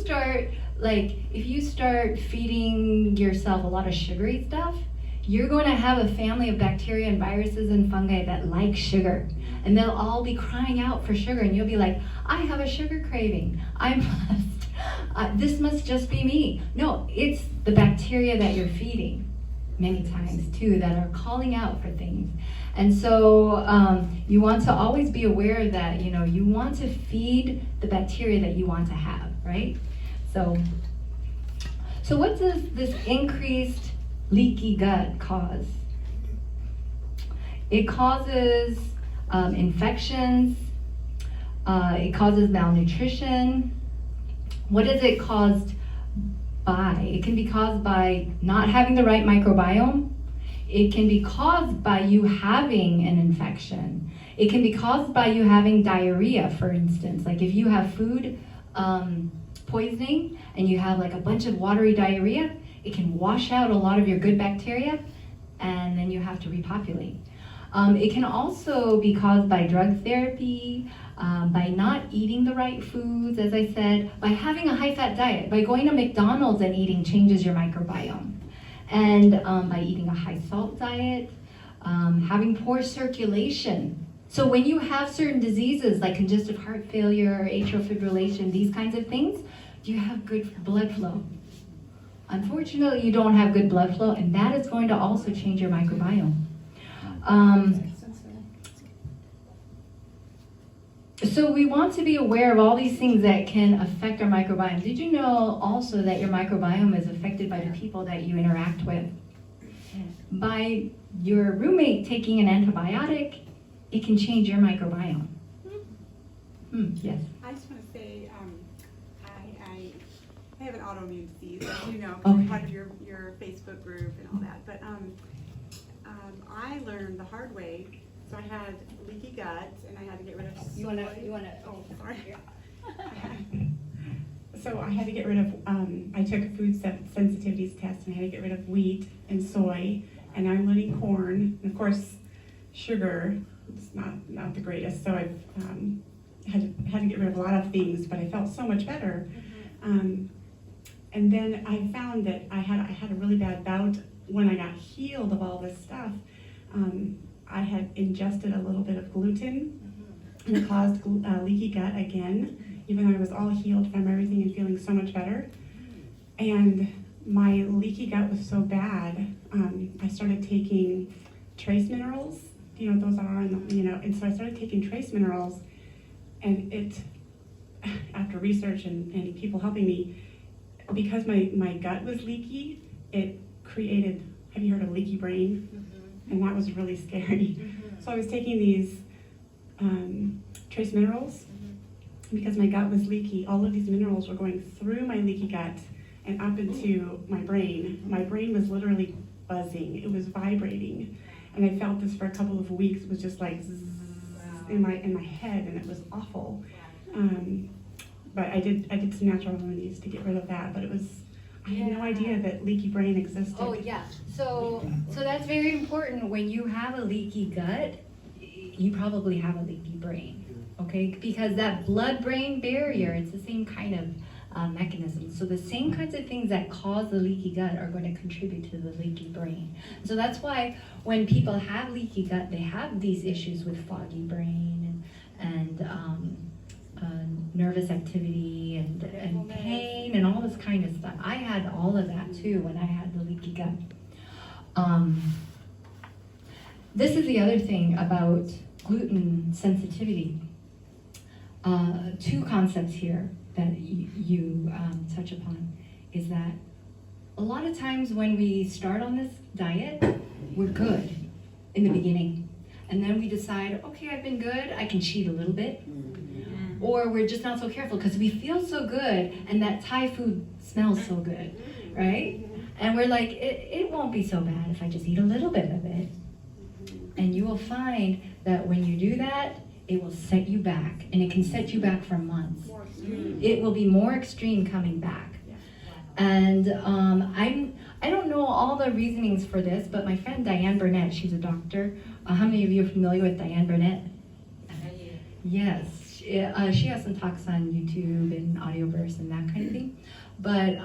start feeding yourself a lot of sugary stuff, you're going to have a family of bacteria and viruses and fungi that like sugar. And they'll all be crying out for sugar, and you'll be like, I have a sugar craving. This must just be me. No, it's the bacteria that you're feeding many times too that are calling out for things. And so you want to always be aware that, you know, you want to feed the bacteria that you want to have, right? So what does this increased leaky gut cause? It causes infections. It causes malnutrition. What is it caused by? It can be caused by not having the right microbiome. It can be caused by you having an infection. It can be caused by you having diarrhea, for instance. Like if you have food poisoning and you have like a bunch of watery diarrhea, it can wash out a lot of your good bacteria and then you have to repopulate. It can also be caused by drug therapy, by not eating the right foods, as I said, by having a high-fat diet, by going to McDonald's and eating changes your microbiome, and by eating a high-salt diet, having poor circulation. So when you have certain diseases like congestive heart failure, atrial fibrillation, these kinds of things, do you have good blood flow? Unfortunately, you don't have good blood flow, and that is going to also change your microbiome. So we want to be aware of all these things that can affect our microbiome. Did you know also that your microbiome is affected by the people that you interact with? By your roommate taking an antibiotic, it can change your microbiome. Yes. I just want to say, I have an autoimmune disease, as you know, Okay. part of your Facebook group and all that. But I learned the hard way. So I had leaky gut, and I had to get rid of soy. You wanna? Oh, sorry. So I had to get rid of. I took a food sensitivities test, and I had to get rid of wheat and soy, and I'm learning corn, and of course, sugar. It's not the greatest. So I've had to get rid of a lot of things, but I felt so much better. And then I found that I had a really bad bout when I got healed of all this stuff. I had ingested a little bit of gluten, and it caused leaky gut again, even though I was all healed from everything and feeling so much better. And my leaky gut was so bad, I started taking trace minerals. You know what those are, and so I started taking trace minerals, and it, after research and people helping me, because my gut was leaky, it created, have you heard of leaky brain? And that was really scary. So I was taking these trace minerals, because my gut was leaky. All of these minerals were going through my leaky gut and up into my brain. My brain was literally buzzing. It was vibrating. And I felt this for a couple of weeks. It was just like zzz in my head, and it was awful. But I did some natural remedies to get rid of that, but I had no idea that leaky brain existed. Oh yeah, so that's very important. When you have a leaky gut, you probably have a leaky brain, okay? Because that blood-brain barrier, it's the same kind of mechanism. So the same kinds of things that cause the leaky gut are going to contribute to the leaky brain. So that's why when people have leaky gut, they have these issues with foggy brain and nervous activity and pain and all this kind of stuff. I had all of that too when I had the leaky gut. This is the other thing about gluten sensitivity. Two concepts here that you touch upon is that a lot of times when we start on this diet, we're good in the beginning. And then we decide, okay, I've been good, I can cheat a little bit. Or we're just not so careful because we feel so good and that Thai food smells so good, right? And we're like, it won't be so bad if I just eat a little bit of it. And you will find that when you do that, it will set you back, and it can set you back for months. It will be more extreme coming back. And I don't know all the reasonings for this, but my friend Diane Burnett, she's a doctor. How many of you are familiar with Diane Burnett? Yes, she has some talks on YouTube and Audioverse and that kind of thing. But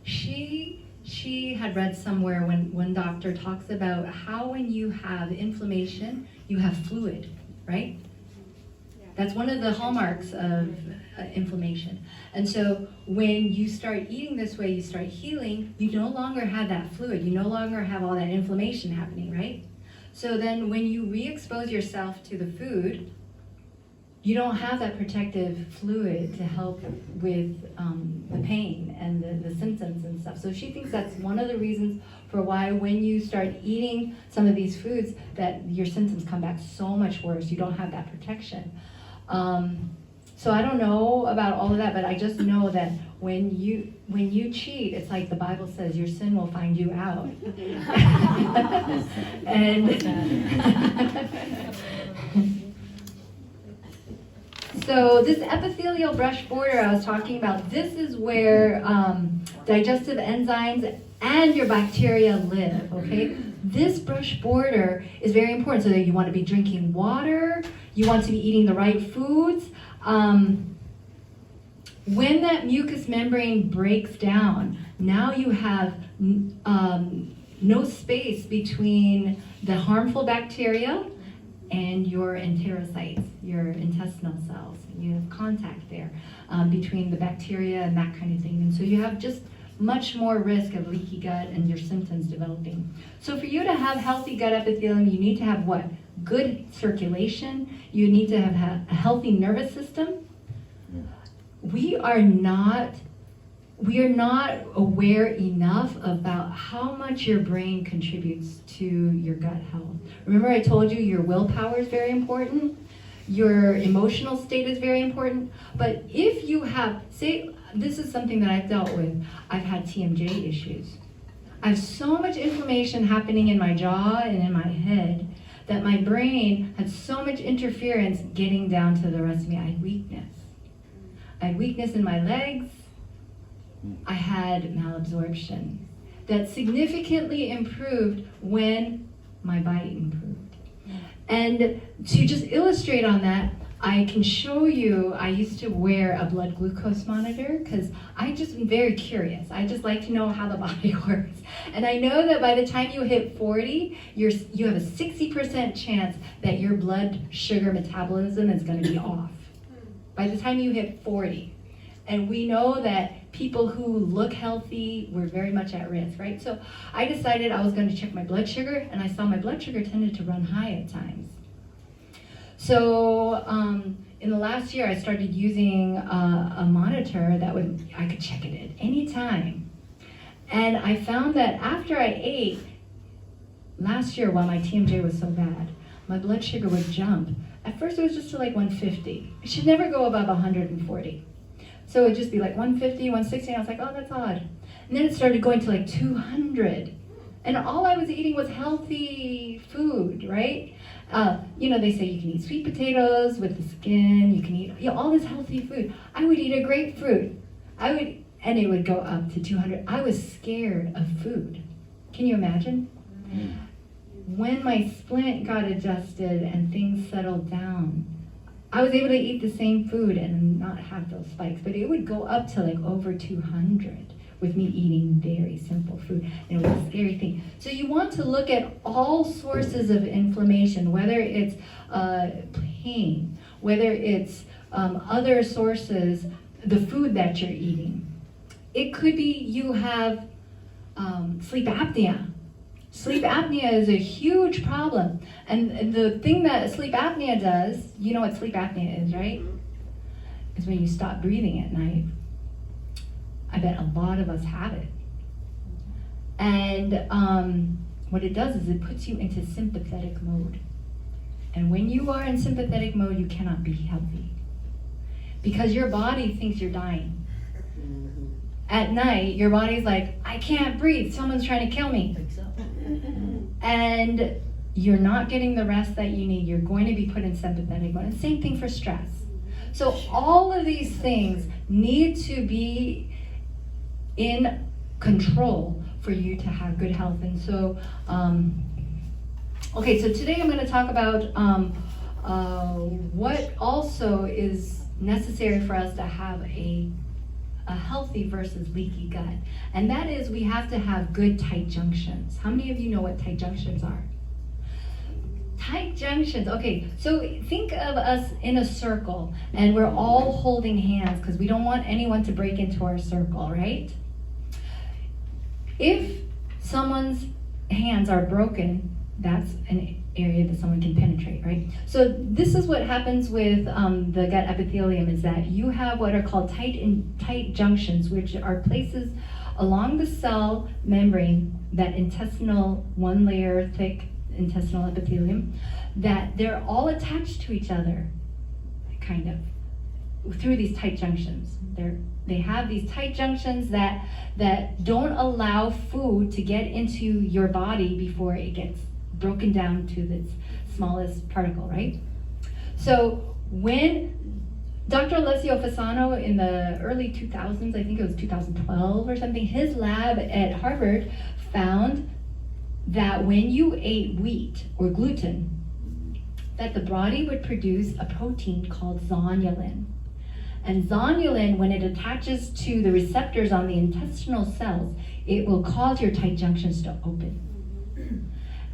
she had read somewhere when one doctor talks about how when you have inflammation, you have fluid, right? That's one of the hallmarks of inflammation. And so when you start eating this way, you start healing, you no longer have that fluid. You no longer have all that inflammation happening, right? So then when you re-expose yourself to the food, you don't have that protective fluid to help with the pain and the symptoms and stuff. So she thinks that's one of the reasons for why when you start eating some of these foods that your symptoms come back so much worse. You don't have that protection. So I don't know about all of that, but I just know that when you cheat, it's like the Bible says, your sin will find you out. So this epithelial brush border I was talking about, this is where digestive enzymes and your bacteria live, okay? This brush border is very important so that you want to be drinking water, you want to be eating the right foods. When that mucous membrane breaks down, now you have no space between the harmful bacteria and your enterocytes, your intestinal cells. You have contact there between the bacteria and that kind of thing. And so you have just much more risk of leaky gut and your symptoms developing. So for you to have healthy gut epithelium, you need to have what? Good circulation. You need to have a healthy nervous system. We are not aware enough about how much your brain contributes to your gut health. Remember I told you your willpower is very important, your emotional state is very important, but if you have, say, this is something that I've dealt with, I've had TMJ issues. I have so much inflammation happening in my jaw and in my head that my brain had so much interference getting down to the rest of me. I had weakness. I had weakness in my legs. I had malabsorption that significantly improved when my bite improved. And to just illustrate on that, I can show you, I used to wear a blood glucose monitor because I just am very curious. I just like to know how the body works. And I know that by the time you hit 40, you have a 60% chance that your blood sugar metabolism is going to be off. By the time you hit 40. And we know that people who look healthy were very much at risk, right? So I decided I was going to check my blood sugar, and I saw my blood sugar tended to run high at times. So in the last year, I started using a monitor that I could check it at any time. And I found that after I ate, last year while my TMJ was so bad, my blood sugar would jump. At first it was just to like 150. It should never go above 140. So it would just be like 150, 160, and I was like, oh, that's odd. And then it started going to like 200. And all I was eating was healthy food, right? They say you can eat sweet potatoes with the skin, you can eat all this healthy food. I would eat a grapefruit. And it would go up to 200. I was scared of food. Can you imagine? When my splint got adjusted and things settled down, I was able to eat the same food and not have those spikes, but it would go up to like over 200 with me eating very simple food. And it was a scary thing. So you want to look at all sources of inflammation, whether it's pain, whether it's other sources, the food that you're eating. It could be you have sleep apnea. Sleep apnea is a huge problem. And the thing that sleep apnea does, you know what sleep apnea is, right? Is when you stop breathing at night. I bet a lot of us have it. And what it does is it puts you into sympathetic mode. And when you are in sympathetic mode, you cannot be healthy. Because your body thinks you're dying. At night, your body's like, I can't breathe, someone's trying to kill me. And you're not getting the rest that you need. You're going to be put in sympathetic mode. And same thing for stress. So all of these things need to be in control for you to have good health. And so, okay, so today I'm going to talk about what also is necessary for us to have a healthy versus leaky gut. And that is, we have to have good tight junctions. How many of you know what tight junctions are? Tight junctions, okay, so think of us in a circle and we're all holding hands because we don't want anyone to break into our circle, right? If someone's hands are broken, that's an area that someone can penetrate, right? So this is what happens with the gut epithelium, is that you have what are called tight junctions, which are places along the cell membrane, that intestinal, one layer thick intestinal epithelium, that they're all attached to each other, kind of, through these tight junctions. They have these tight junctions that don't allow food to get into your body before it gets broken down to the smallest particle, right? So when Dr. Alessio Fasano in the early 2000s, I think it was 2012 or something, his lab at Harvard found that when you ate wheat or gluten, that the body would produce a protein called zonulin. And zonulin, when it attaches to the receptors on the intestinal cells, it will cause your tight junctions to open.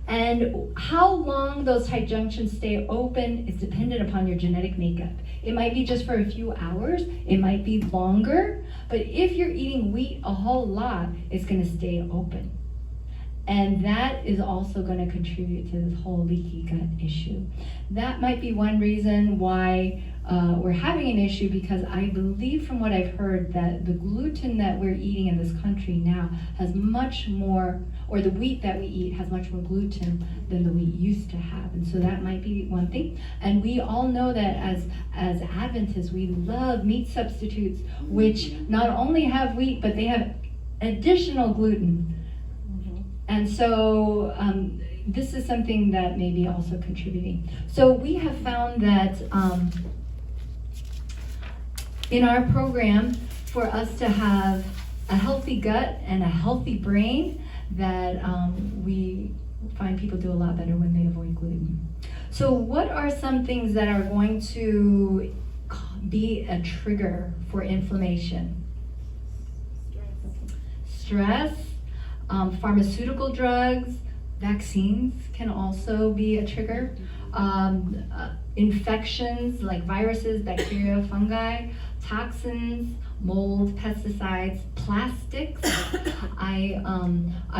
And how long those tight junctions stay open is dependent upon your genetic makeup. It might be just for a few hours, it might be longer, but if you're eating wheat a whole lot, it's gonna stay open. And that is also going to contribute to this whole leaky gut issue. That might be one reason why we're having an issue, because I believe from what I've heard that the gluten that we're eating in this country now has much more, or the wheat that we eat has much more gluten than the wheat used to have. And so that might be one thing. And we all know that as Adventists, we love meat substitutes, which not only have wheat, but they have additional gluten. And so this is something that may be also contributing. So we have found that in our program, for us to have a healthy gut and a healthy brain, that we find people do a lot better when they avoid gluten. So what are some things that are going to be a trigger for inflammation? Stress. Pharmaceutical drugs, vaccines can also be a trigger. Infections like viruses, bacteria, fungi, toxins, mold, pesticides, plastics. I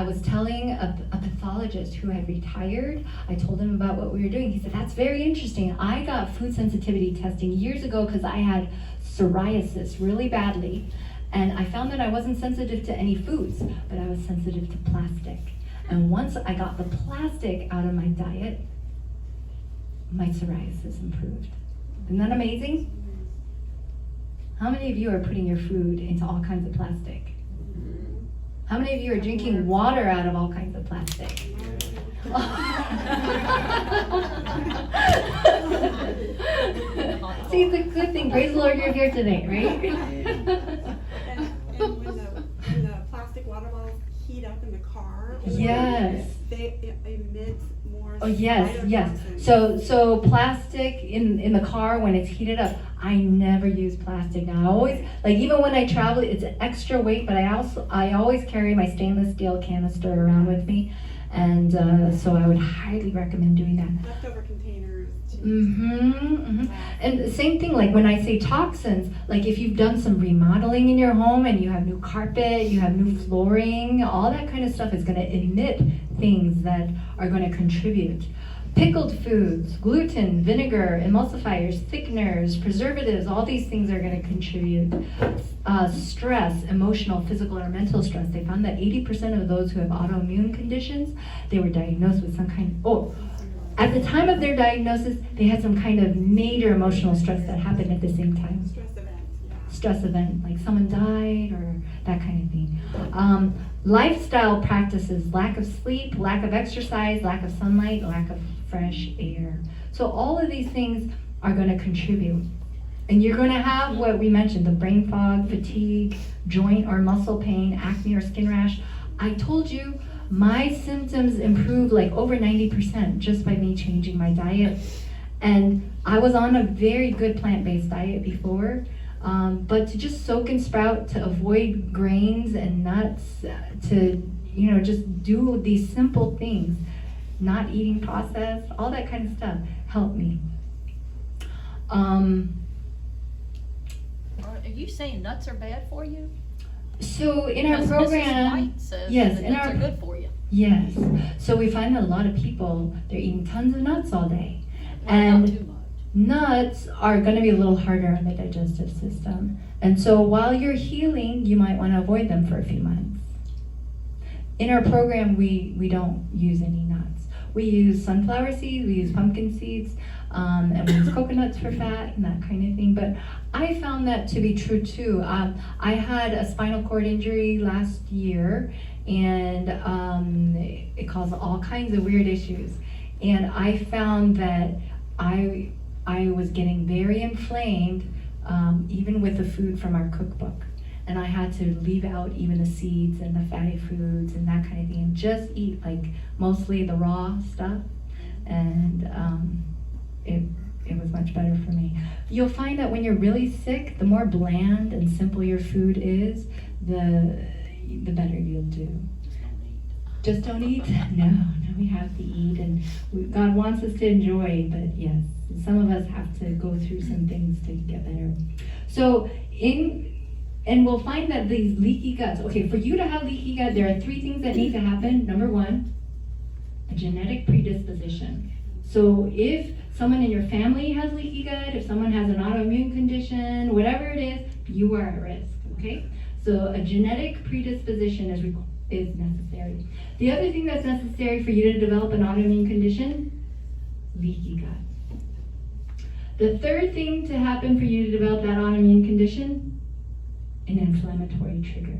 was telling a pathologist who had retired, I told him about what we were doing. He said, that's very interesting. I got food sensitivity testing years ago because I had psoriasis really badly. And I found that I wasn't sensitive to any foods, but I was sensitive to plastic. And once I got the plastic out of my diet, my psoriasis improved. Isn't that amazing? How many of you are putting your food into all kinds of plastic? How many of you are drinking water out of all kinds of plastic? See, it's a good thing. Praise the Lord, you're here today, right? And when the plastic water bottles heat up in the car. Yes. they emit more. Oh, yes, yes. cytotoxins. So plastic in the car when it's heated up, I never use plastic now. I always, like even when I travel, it's extra weight, but I always carry my stainless steel canister around with me. And so I would highly recommend doing that. Leftover containers. Too. Mm-hmm. And the same thing, like when I say toxins, like if you've done some remodeling in your home and you have new carpet, you have new flooring, all that kind of stuff is going to emit things that are going to contribute. Pickled foods, gluten, vinegar, emulsifiers, thickeners, preservatives, all these things are going to contribute. Stress, emotional, physical, or mental stress. They found that 80% of those who have autoimmune conditions, they were diagnosed with some kind at the time of their diagnosis, they had some kind of major emotional stress that happened at the same time. Stress event, like someone died or that kind of thing. Lifestyle practices, lack of sleep, lack of exercise, lack of sunlight, lack of fresh air. So all of these things are going to contribute. And you're going to have what we mentioned, the brain fog, fatigue, joint or muscle pain, acne or skin rash. I told you my symptoms improved like over 90% just by me changing my diet. And I was on a very good plant-based diet before. But to just soak and sprout, to avoid grains and nuts, to just do these simple things, not eating processed, all that kind of stuff helped me. Are you saying nuts are bad for you? So in our Because Mrs. program, White says yes, that in nuts our are good for you. yes. So we find that a lot of people, they're eating tons of nuts all day, Well, and not too much. nuts are going to be a little harder on the digestive system. And so while you're healing, you might want to avoid them for a few months. In our program, we don't use any nuts. We use sunflower seeds, we use pumpkin seeds, and we use coconuts for fat and that kind of thing. But I found that to be true too. I had a spinal cord injury last year, and it caused all kinds of weird issues. And I found that I was getting very inflamed, even with the food from our cookbook. And I had to leave out even the seeds and the fatty foods and that kind of thing, and just eat like mostly the raw stuff. And it was much better for me. You'll find that when you're really sick, the more bland and simple your food is, the better you'll do. Just don't eat? No, we have to eat, and God wants us to enjoy, but yes, some of us have to go through some things to get better. So and we'll find that these leaky guts, okay, for you to have leaky gut, there are 3 things that need to happen. Number 1, a genetic predisposition. So if someone in your family has leaky gut, if someone has an autoimmune condition, whatever it is, you are at risk, okay? So a genetic predisposition is necessary. The other thing that's necessary for you to develop an autoimmune condition, leaky gut. The third thing to happen for you to develop that autoimmune condition, an inflammatory trigger.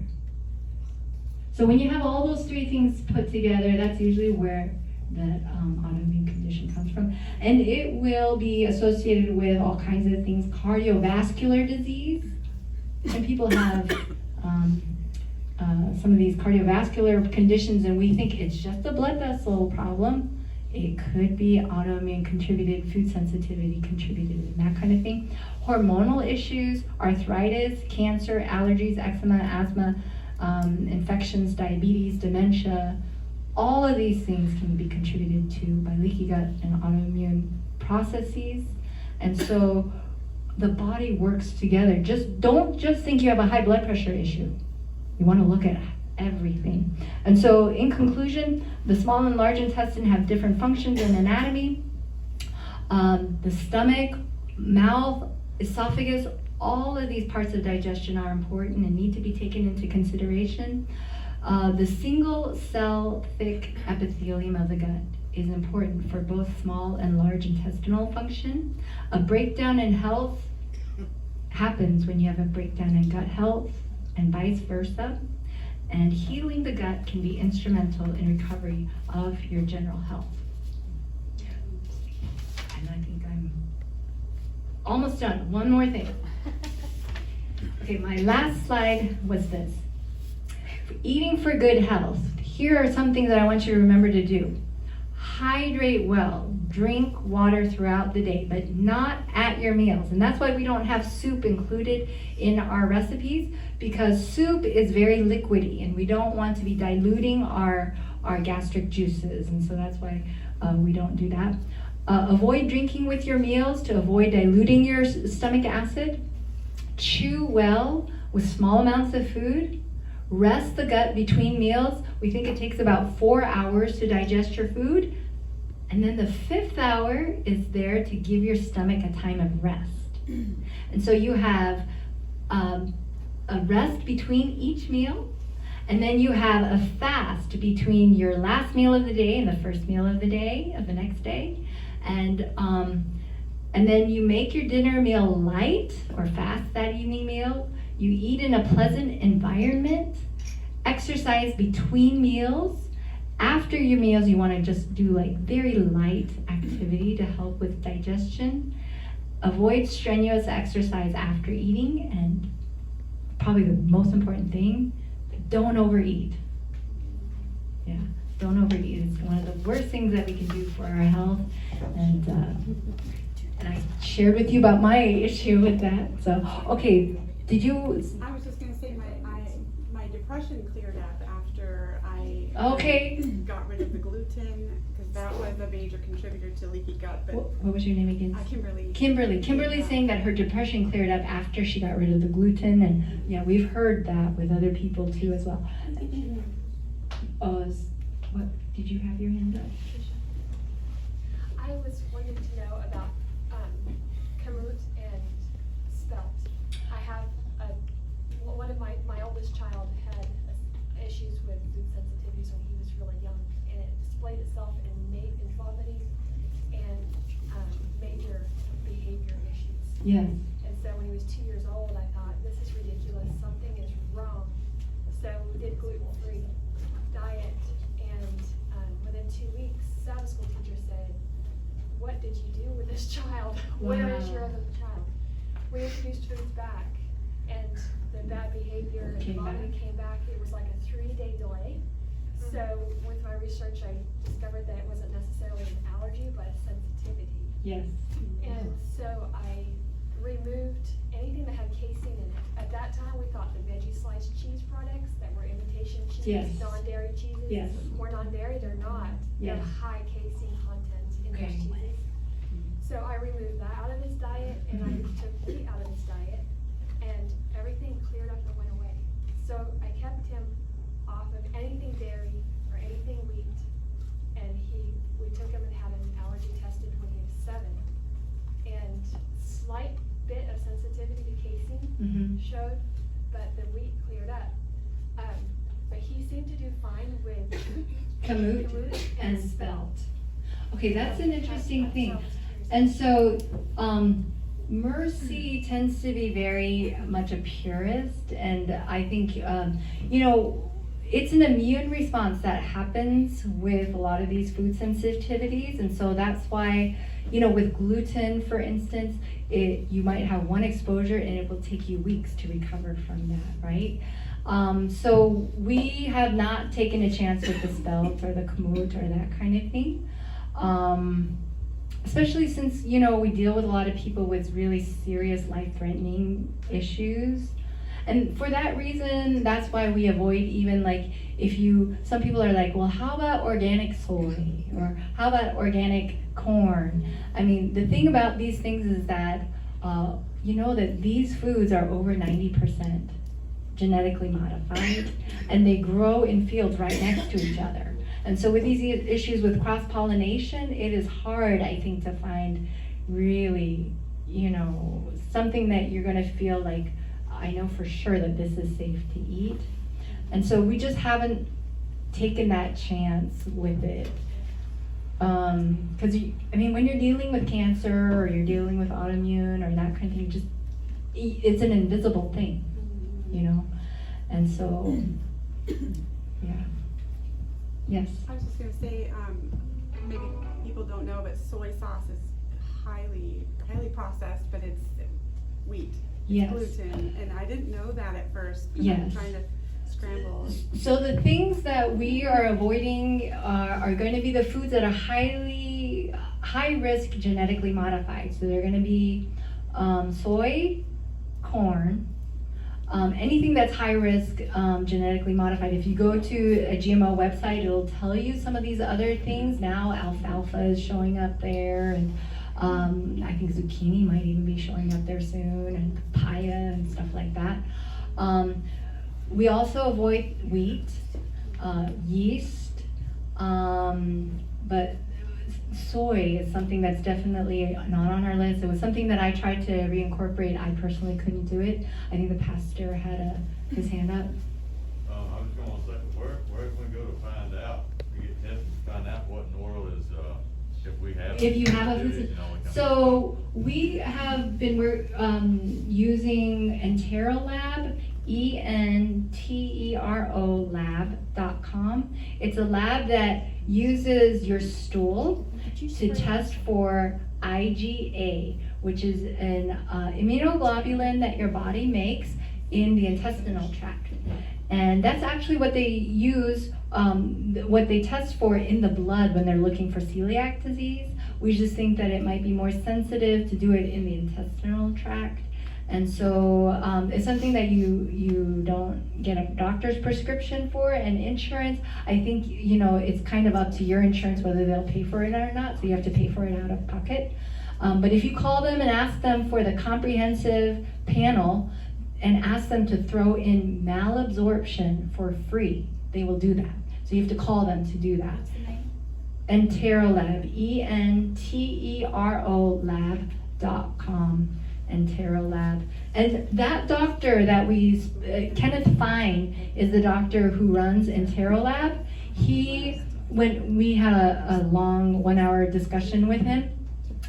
So when you have all those 3 things put together, that's usually where that autoimmune condition comes from. And it will be associated with all kinds of things, cardiovascular disease. Some people have some of these cardiovascular conditions, and we think it's just a blood vessel problem. It could be autoimmune contributed, food sensitivity contributed, and that kind of thing. Hormonal issues, arthritis, cancer, allergies, eczema, asthma, infections, diabetes, dementia. All of these things can be contributed to by leaky gut and autoimmune processes. And so the body works together. Don't just think you have a high blood pressure issue. You want to look at everything. And so in conclusion, the small and large intestine have different functions and anatomy. The stomach, mouth, esophagus, all of these parts of digestion are important and need to be taken into consideration. The single cell thick epithelium of the gut is important for both small and large intestinal function. A breakdown in health happens when you have a breakdown in gut health and vice versa. And healing the gut can be instrumental in recovery of your general health. And I think I'm almost done. One more thing. Okay, my last slide was this. Eating for good health. here are some things that I want you to remember to do. Hydrate well, drink water throughout the day, but not at your meals. And that's why we don't have soup included in our recipes, because soup is very liquidy and we don't want to be diluting our gastric juices. And so that's why we don't do that. Avoid drinking with your meals to avoid diluting your stomach acid. Chew well with small amounts of food. Rest the gut between meals. We think it takes about 4 hours to digest your food. And then the 5th hour is there to give your stomach a time of rest. And so you have a rest between each meal. And then you have a fast between your last meal of the day and the first meal of the day, of the next day. And then you make your dinner meal light or fast that evening meal. You eat in a pleasant environment. Exercise between meals. After your meals, you want to just do like very light activity to help with digestion. Avoid strenuous exercise after eating, and probably the most important thing, don't overeat. Yeah, don't overeat. It's one of the worst things that we can do for our health. And I shared with you about my issue with that. So, okay, did you? I was just gonna say my depression cleared up after I got rid of the gluten, because that was a major contributor to leaky gut. But What was your name again? Kimberly. Kimberly's saying that her depression cleared up after she got rid of the gluten, and yeah, we've heard that with other people too as well. What did you have your hand up? I was wanting to know about kamut and spelt. I have one of my oldest child had issues with food sensitivities when he was really young, and it displayed itself in vomiting and major behavior issues. Yes. And so when he was 2 years old, I thought, this is ridiculous, something is wrong. So we did gluten-free diet, and within 2 weeks, Sabbath school teacher said, what did you do with this child? Where is your other child? We introduced foods back, and the bad behavior and vomiting came back. It was like a 3-day delay. So with my research, I discovered that it wasn't necessarily an allergy, but a sensitivity. Yes. And so I removed anything that had casein in it. At that time, we thought the veggie sliced cheese products that were imitation cheese, Yes. non-dairy cheeses, Yes. were non-dairy. They're not. They have Yes. high casein content in Okay. those cheeses. So I removed that out of his diet, and I took wheat out of his diet, and everything cleared up and went away. So I kept him off of anything dairy or anything wheat, and we took him and had an allergy tested when he was 7, and slight bit of sensitivity to casein showed, but the wheat cleared up. But he seemed to do fine with Kamut and spelt. spelt. Okay, that's an interesting thing. And so, Mercy tends to be very much a purist, and I think, it's an immune response that happens with a lot of these food sensitivities, and so that's why, with gluten, for instance, you might have one exposure and it will take you weeks to recover from that, right? So we have not taken a chance with the spelt or the kamut or that kind of thing. Especially since, we deal with a lot of people with really serious life-threatening issues. And for that reason, that's why we avoid even some people are like, well, how about organic soy? Or how about organic corn? I mean, the thing about these things is that, that these foods are over 90% genetically modified, and they grow in fields right next to each other. And so with these issues with cross-pollination, it is hard, I think, to find really, something that you're gonna feel like, I know for sure that this is safe to eat. And so we just haven't taken that chance with it. Because, when you're dealing with cancer or you're dealing with autoimmune or that kind of thing, it's an invisible thing, And so, yeah. Yes. I was just gonna say, maybe people don't know, but soy sauce is highly processed, but it's wheat. It's Yes. gluten, and I didn't know that at first. 'Cause Yes. I'm trying to scrambled. So the things that we are avoiding are going to be the foods that are high risk genetically modified. So they're going to be soy, corn, anything that's high risk genetically modified. If you go to a GMO website, it'll tell you some of these other things. Now alfalfa is showing up there, and I think zucchini might even be showing up there soon, and papaya and stuff like that. We also avoid wheat, yeast, but soy is something that's definitely not on our list. It was something that I tried to reincorporate. I personally couldn't do it. I think the pastor had his hand up. I was going to say, where can we go to find out, to get tested, to find out what in the world is, if we have. If you have a sensitivities, food, you know, we can- so we have been using Entero Lab, ENTERO lab.com. It's a lab that uses your stool to test for IgA, which is an immunoglobulin that your body makes in the intestinal tract. And that's actually what they use, what they test for in the blood when they're looking for celiac disease. We just think that it might be more sensitive to do it in the intestinal tract. And so it's something that you don't get a doctor's prescription for, and insurance, I think, you know, it's kind of up to your insurance whether they'll pay for it or not, so you have to pay for it out of pocket. But if you call them and ask them for the comprehensive panel and ask them to throw in malabsorption for free, they will do that. So you have to call them to do that. What's the name? Entero Lab, ENTERO lab.com. Entero Lab. And that doctor that we, Kenneth Fine is the doctor who runs Entero Lab. When we had a long 1 hour discussion with him,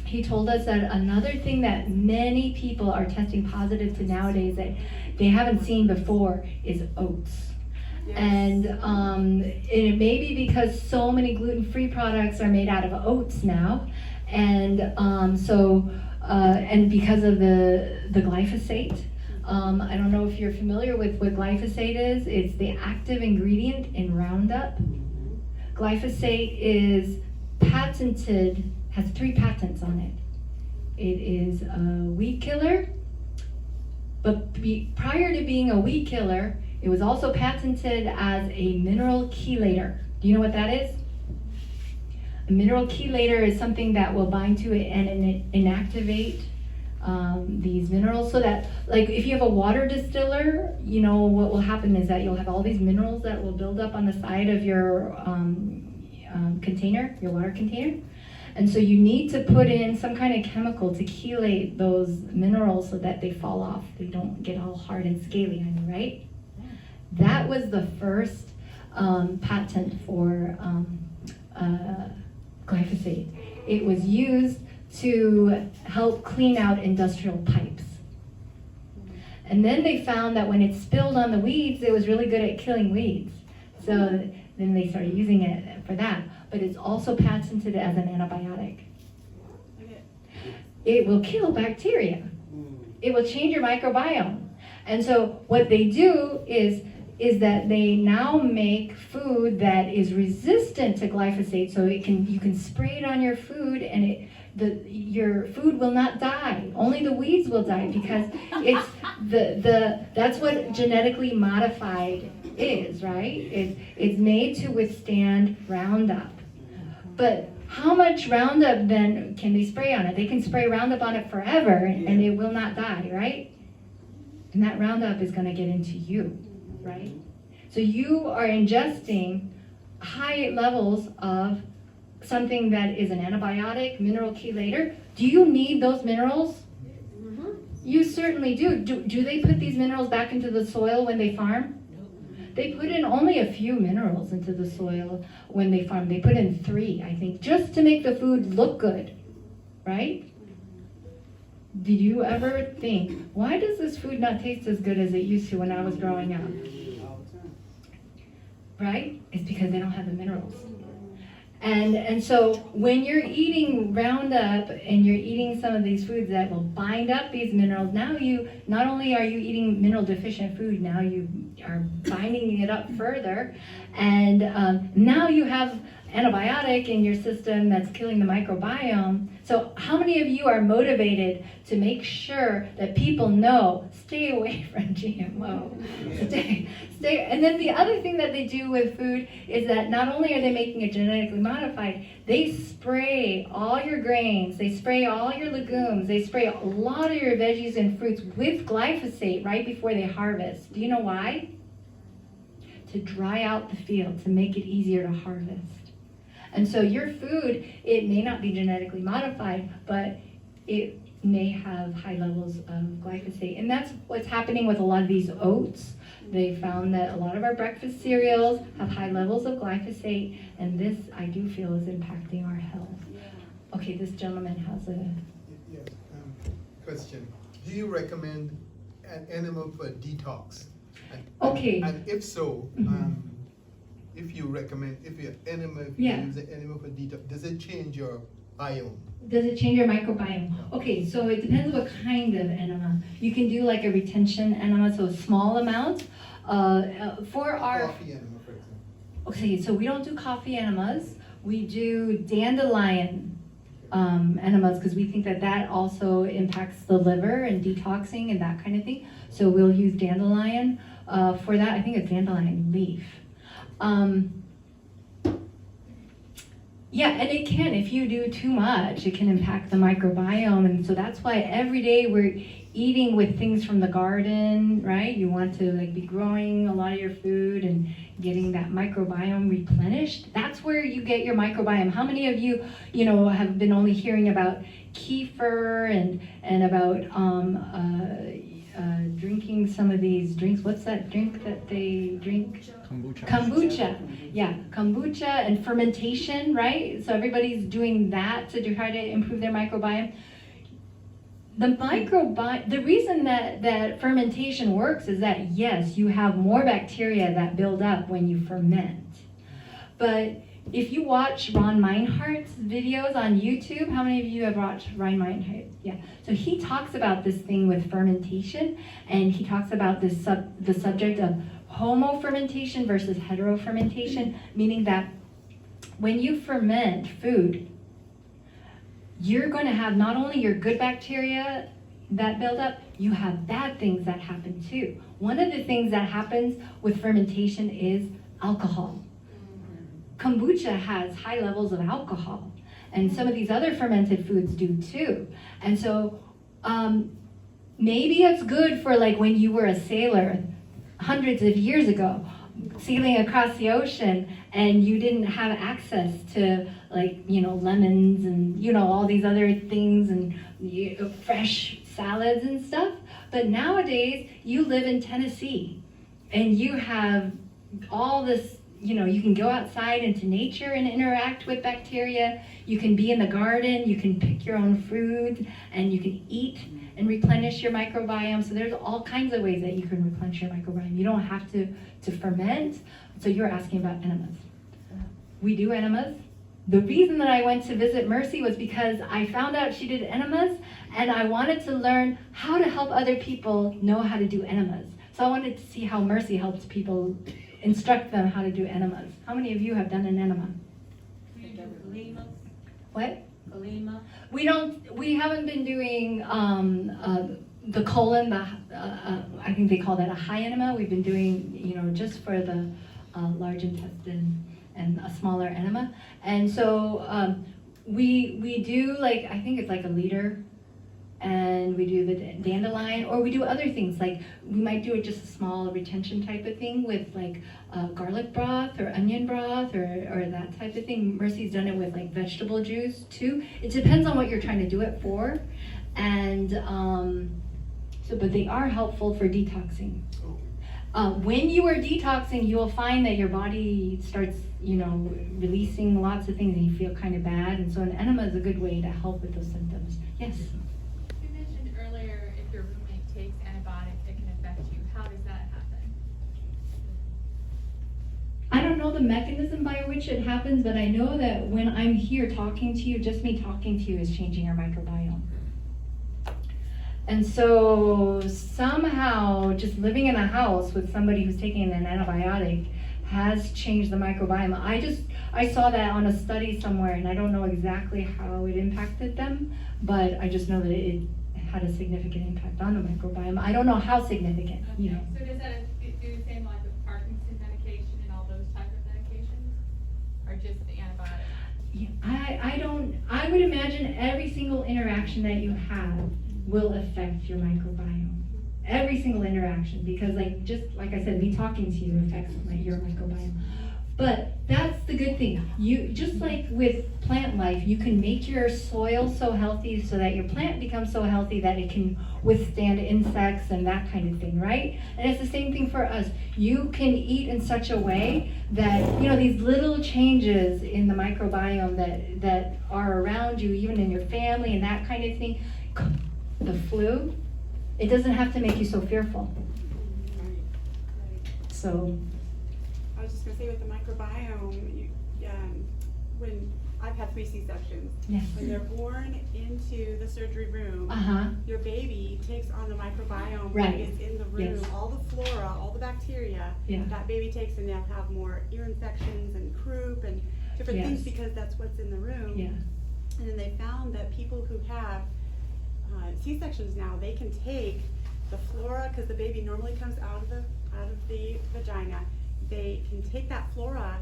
he told us that another thing that many people are testing positive to nowadays that they haven't seen before is oats. Yes. And it may be because so many gluten-free products are made out of oats now, and and because of the glyphosate. I don't know if you're familiar with what glyphosate is. It's the active ingredient in Roundup. Glyphosate is patented, has 3 patents on it. It is a weed killer, but prior to being a weed killer, it was also patented as a mineral chelator. Do you know what that is? A mineral chelator is something that will bind to it and inactivate these minerals, so that, like, if you have a water distiller, you know what will happen is that you'll have all these minerals that will build up on the side of your container, your water container. And so you need to put in some kind of chemical to chelate those minerals so that they fall off. They don't get all hard and scaly on you, right? That was the first patent for glyphosate. It was used to help clean out industrial pipes. And then they found that when it spilled on the weeds, it was really good at killing weeds. So then they started using it for that. But it's also patented as an antibiotic. It will kill bacteria. It will change your microbiome. And so what they do is that they now make food that is resistant to glyphosate, so you can spray it on your food and your food will not die. Only the weeds will die, because it's that's what genetically modified is, right? It's made to withstand Roundup. But how much Roundup then can they spray on it? They can spray Roundup on it forever and it will not die, right? And that Roundup is going to get into you, right? So you are ingesting high levels of something that is an antibiotic, mineral chelator. Do you need those minerals? Mm-hmm. You certainly do. Do they put these minerals back into the soil when they farm? They put in only a few minerals into the soil when they farm. They put in 3, I think, just to make the food look good, right? Did you ever think, why does this food not taste as good as it used to when I was growing up? Right? It's because they don't have the minerals. And so when you're eating Roundup and you're eating some of these foods that will bind up these minerals, now you, not only are you eating mineral deficient food, now you are binding it up further. And now you have antibiotic in your system that's killing the microbiome. So how many of you are motivated to make sure that people know, stay away from GMO? Stay. And then the other thing that they do with food is that not only are they making it genetically modified, they spray all your grains, they spray all your legumes, they spray a lot of your veggies and fruits with glyphosate right before they harvest. Do you know why? To dry out the field, to make it easier to harvest. And so your food, it may not be genetically modified, but it may have high levels of glyphosate. And that's what's happening with a lot of these oats. They found that a lot of our breakfast cereals have high levels of glyphosate, and this, I do feel, is impacting our health. Okay, this gentleman has a... Yes, question. Do you recommend an enema for detox? Okay. And if so, if you recommend, if you use an enema for detox, does it change your biome? Does it change your microbiome? Okay, so it depends what kind of enema. You can do like a retention enema, so a small amount. For our... Coffee enema, for example. Okay, so we don't do coffee enemas. We do dandelion enemas because we think that that also impacts the liver and detoxing and that kind of thing. So we'll use dandelion for that. I think it's dandelion leaf. Yeah, and it can, if you do too much, it can impact the microbiome. And so that's why every day we're eating with things from the garden, right? You want to like be growing a lot of your food and getting that microbiome replenished. That's where you get your microbiome. How many of you, have been only hearing about kefir and about drinking some of these drinks? What's that drink that they drink? Kombucha. Yeah, kombucha and fermentation, right? So everybody's doing that to try to improve their microbiome. The reason that fermentation works is that, yes, you have more bacteria that build up when you ferment. But if you watch Ron Meinhardt's videos on YouTube, how many of you have watched Ron Meinhardt? Yeah. So he talks about this thing with fermentation, and he talks about the subject of homofermentation versus heterofermentation, meaning that when you ferment food, you're going to have not only your good bacteria that build up, you have bad things that happen too. One of the things that happens with fermentation is alcohol. Kombucha has high levels of alcohol, and some of these other fermented foods do too. And so maybe it's good for like when you were a sailor hundreds of years ago, sailing across the ocean, and you didn't have access to lemons and all these other things and fresh salads and stuff. But nowadays you live in Tennessee and you have all this, you can go outside into nature and interact with bacteria. You can be in the garden, you can pick your own food, and you can eat and replenish your microbiome. So there's all kinds of ways that you can replenish your microbiome. You don't have to ferment. So you're asking about enemas. We do enemas. The reason that I went to visit Mercy was because I found out she did enemas, and I wanted to learn how to help other people know how to do enemas. So I wanted to see how Mercy helps people instruct them how to do enemas. How many of you have done an enema? Lima. What? Lima. We haven't been doing the colon, I think they call that a high enema. We've been doing, just for the large intestine and a smaller enema. And so we do I think it's like a liter, and we do the dandelion, or we do other things, like we might do it just a small retention type of thing with garlic broth or onion broth or that type of thing. Mercy's done it with vegetable juice too. It depends on what you're trying to do it for. And but they are helpful for detoxing. When you are detoxing, you will find that your body starts, releasing lots of things and you feel kind of bad. And so an enema is a good way to help with those symptoms. Yes? You mentioned earlier if your roommate takes antibiotics, it can affect you. How does that happen? I don't know the mechanism by which it happens, but I know that when I'm here talking to you, just me talking to you is changing your microbiome. And so somehow just living in a house with somebody who's taking an antibiotic has changed the microbiome. I saw that on a study somewhere, and I don't know exactly how it impacted them, but I just know that it had a significant impact on the microbiome. I don't know how significant, you know. So does that do the same like with Parkinson's medication and all those type of medications? Or just the antibiotics? Yeah, I would imagine every single interaction that you have will affect your microbiome. Every single interaction, because just like I said, me talking to you affects your microbiome. But that's the good thing. You, just like with plant life, you can make your soil so healthy so that your plant becomes so healthy that it can withstand insects and that kind of thing, right? And it's the same thing for us. You can eat in such a way that, these little changes in the microbiome that are around you, even in your family and that kind of thing, the flu, it doesn't have to make you so fearful. So. I was just gonna say with the microbiome, when I've had 3 C-sections, Yes. when they're born into the surgery room, your baby takes on the microbiome Right. that is in the room, Yes. all the flora, all the bacteria, Yeah. that baby takes, and they'll have more ear infections and croup and different Yes. things because that's what's in the room. Yeah. And then they found that people who have C-sections now, they can take the flora, because the baby normally comes out of the vagina. They can take that flora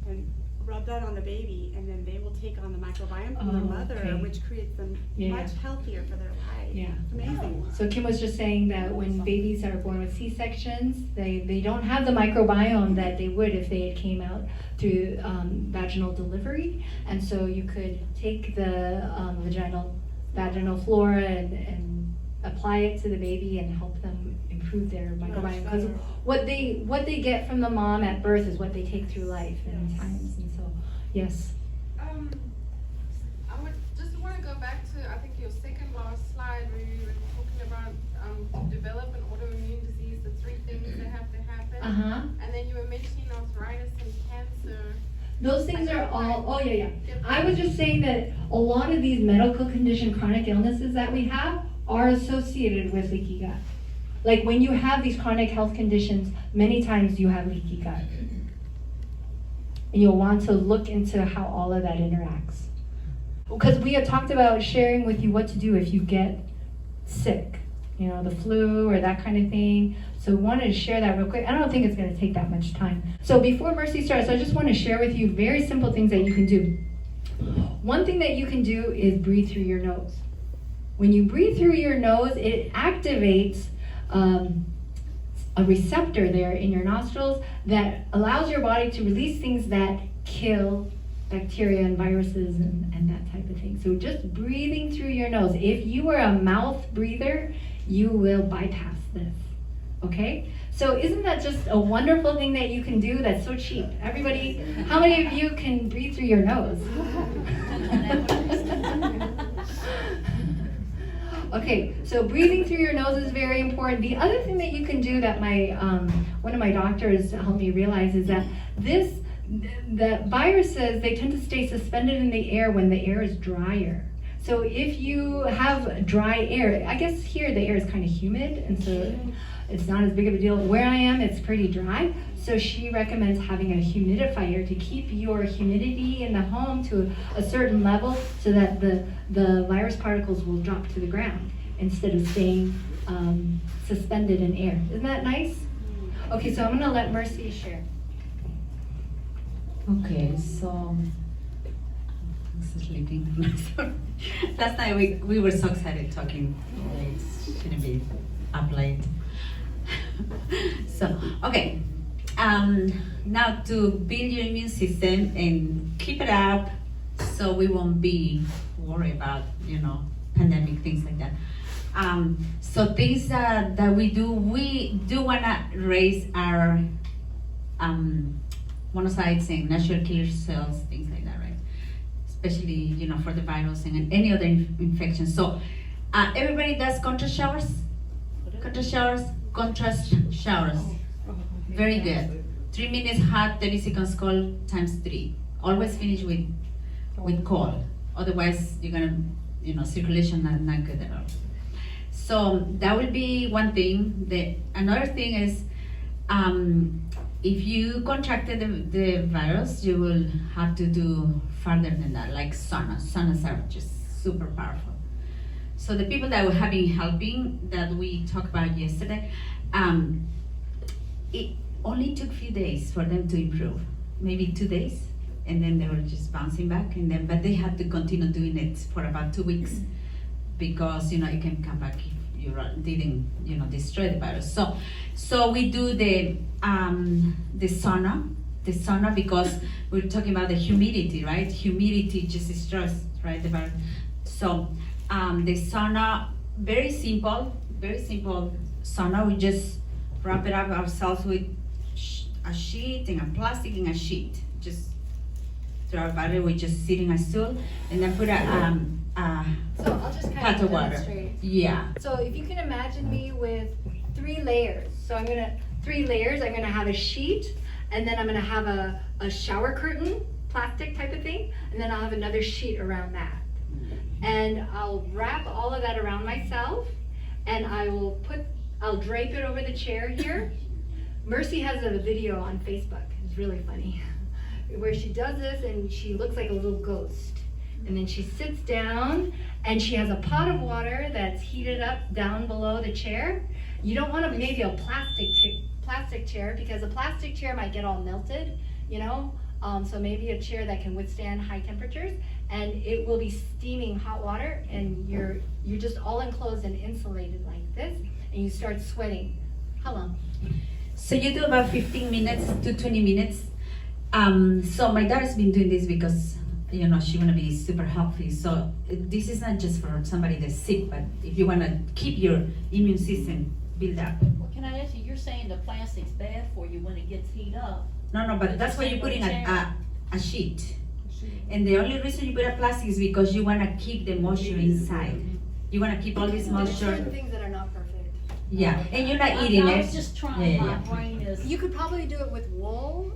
and rub that on the baby, and then they will take on the microbiome from their mother, okay. which creates them much healthier for their life. Yeah. It's amazing. So Kim was just saying that when babies are born with C-sections, they don't have the microbiome that they would if they had came out through vaginal delivery. And so you could take the vaginal flora and apply it to the baby and help them improve their microbiome. Because what they get from the mom at birth is what they take through life many times. And so, yes. I would just want to go back to, I think, your second last slide where you were talking about to develop an autoimmune disease, the 3 things that have to happen. And then you were mentioning arthritis and cancer. Those things are all, I was just saying that a lot of these medical condition, chronic illnesses that we have are associated with leaky gut. Like when you have these chronic health conditions, many times you have leaky gut. And you'll want to look into how all of that interacts. Because we had talked about sharing with you what to do if you get sick, the flu or that kind of thing. So we wanted to share that real quick. I don't think it's going to take that much time. So before Mercy starts, I just want to share with you very simple things that you can do. One thing that you can do is breathe through your nose. When you breathe through your nose, it activates a receptor there in your nostrils that allows your body to release things that kill bacteria and viruses and that type of thing. So just breathing through your nose. If you are a mouth breather, you will bypass this. Okay? So isn't that just a wonderful thing that you can do that's so cheap? Everybody, how many of you can breathe through your nose? Okay, so breathing through your nose is very important. The other thing that you can do that one of my doctors helped me realize is that the viruses, they tend to stay suspended in the air when the air is drier. So if you have dry air, I guess here the air is kind of humid, and so it's not as big of a deal. Where I am, it's pretty dry. So she recommends having a humidifier to keep your humidity in the home to a certain level so that the virus particles will drop to the ground instead of staying suspended in air. Isn't that nice? Okay, so I'm gonna let Mercy share. Okay, so I'm sleeping. Last night we were so excited talking. It shouldn't be up late. So, okay. Now to build your immune system and keep it up so we won't be worried about, pandemic, things like that. So things that we do want to raise our monocytes and natural killer cells, things like that, right? Especially, for the virus and any other infections. So everybody does contrast showers? Contrast showers? Very good. 3 minutes hot, 30 seconds cold, times 3. Always finish with cold. Otherwise, you're gonna, circulation not good at all. So that will be one thing. Another thing is, if you contracted the virus, you will have to do further than that, like sauna. Saunas are just super powerful. So the people that were helping that we talked about yesterday, it only took a few days for them to improve, maybe 2 days, and then they were just bouncing back. But they had to continue doing it for about 2 weeks because it can come back if you didn't destroy the virus. So we do the sauna because we're talking about the humidity, right? Humidity just destroys, right, the virus. So the sauna, very simple sauna. We just wrap it up ourselves with a sheet and a plastic and a sheet. Just throw our body. We just sit in a stool and then put So I'll just kind pot of of water. demonstrate. Yeah. So if you can imagine me with 3 layers. So 3 layers, I'm gonna have a sheet, and then I'm gonna have a shower curtain, plastic type of thing, and then I'll have another sheet around that. And I'll wrap all of that around myself, and I'll drape it over the chair here. Mercy has a video on Facebook, it's really funny, where she does this and she looks like a little ghost. And then she sits down and she has a pot of water that's heated up down below the chair. You don't want maybe a plastic chair because a plastic chair might get all melted, so maybe a chair that can withstand high temperatures, and it will be steaming hot water, and you're just all enclosed and insulated like this, and you start sweating. How long? So you do about 15 minutes to 20 minutes. So my daughter's been doing this because she wanna be super healthy. So this is not just for somebody that's sick, but if you wanna keep your immune system built up. Well, can I ask you, you're saying the plastic's bad for you when it gets heat up? No, but that's why you put in a sheet. And the only reason you put a plastic is because you wanna keep the moisture inside. You wanna keep all this There's moisture. certain things that are not perfect. Yeah, and you're not eating I it. was just trying, my Yeah. brain is. You could probably do it with wool,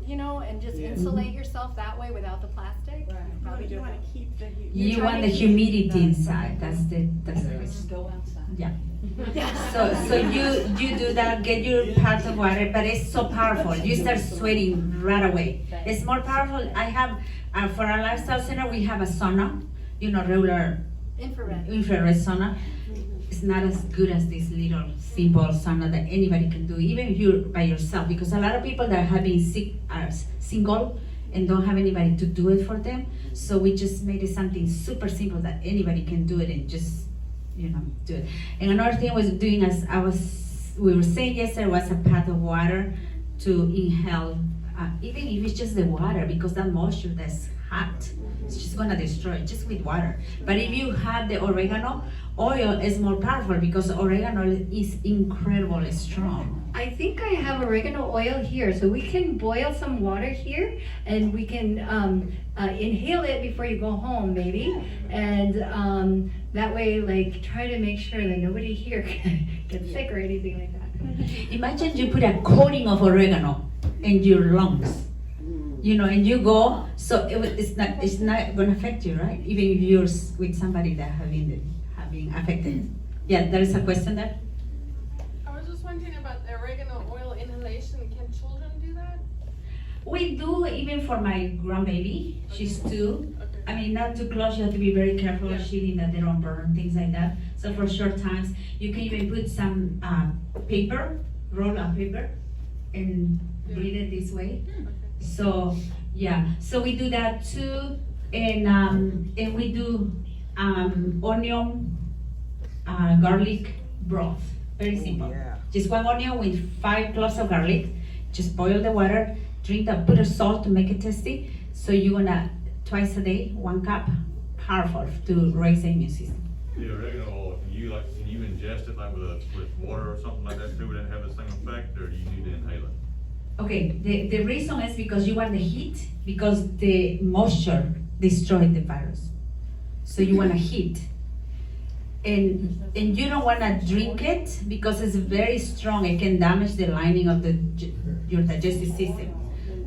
and just insulate yourself that way without the plastic. Right. Probably do You it. wanna keep the. You want the humidity inside. That's the reason. Just go outside. Yeah. So you do that, get your pot of water, but it's so powerful. You start sweating right away. It's more powerful. I have, for our lifestyle center, we have a sauna, regular infrared sauna. It's not as good as this little simple sauna that anybody can do, even if you're by yourself, because a lot of people that have been sick are single and don't have anybody to do it for them. So we just made it something super simple that anybody can do it and just do it. And another thing was doing, we were saying yesterday, was a pot of water to inhale, even if it's just the water, because that moisture that's hot, it's just gonna destroy it, just with water. But if you have the oregano oil, is more powerful because oregano is incredibly strong. I think I have oregano oil here, so we can boil some water here, and we can inhale it before you go home, maybe, and that way, try to make sure that nobody here gets sick or anything like that. Imagine you put a coating of oregano in your lungs, and you go, so it's not gonna affect you, right? Even if you're with somebody that have been affected. Yeah, there is a question there. I was just wondering about the oregano oil inhalation. Can children do that? We do, even for my grandbaby. She's 2. Okay. I mean, not too close. You have to be very careful of shielding that they don't burn, things like that. So for short times, you can even put some paper, roll of paper, and breathe it this way. Okay. So yeah, so we do that too, and we do onion, garlic broth. Very simple. Just 1 onion with 5 cloves of garlic. Just boil the water, drink that, put a salt to make it tasty. So you're gonna twice a day, 1 cup, powerful to raise the immune system. The oregano oil, can you ingest it with water or something like that too, would it have the same effect, or do you need to inhale it? Okay, the reason is because you want the heat, because the moisture destroyed the virus. So you want to heat. And you don't want to drink it because it's very strong. It can damage the lining of your digestive system.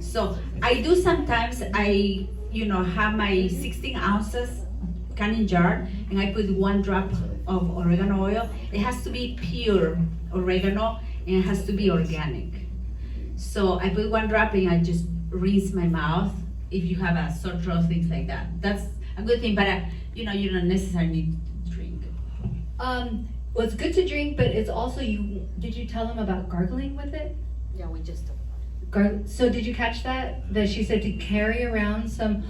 So I do sometimes, I, have my 16 ounces canning jar, and I put 1 drop of oregano oil. It has to be pure oregano, and it has to be organic. So I put 1 drop, and I just rinse my mouth if you have a sore throat, things like that. That's a good thing, but you don't necessarily need to drink. Well, it's good to drink, but it's also did you tell them about gargling with it? Yeah, we just. So did you catch that? That she said to carry around some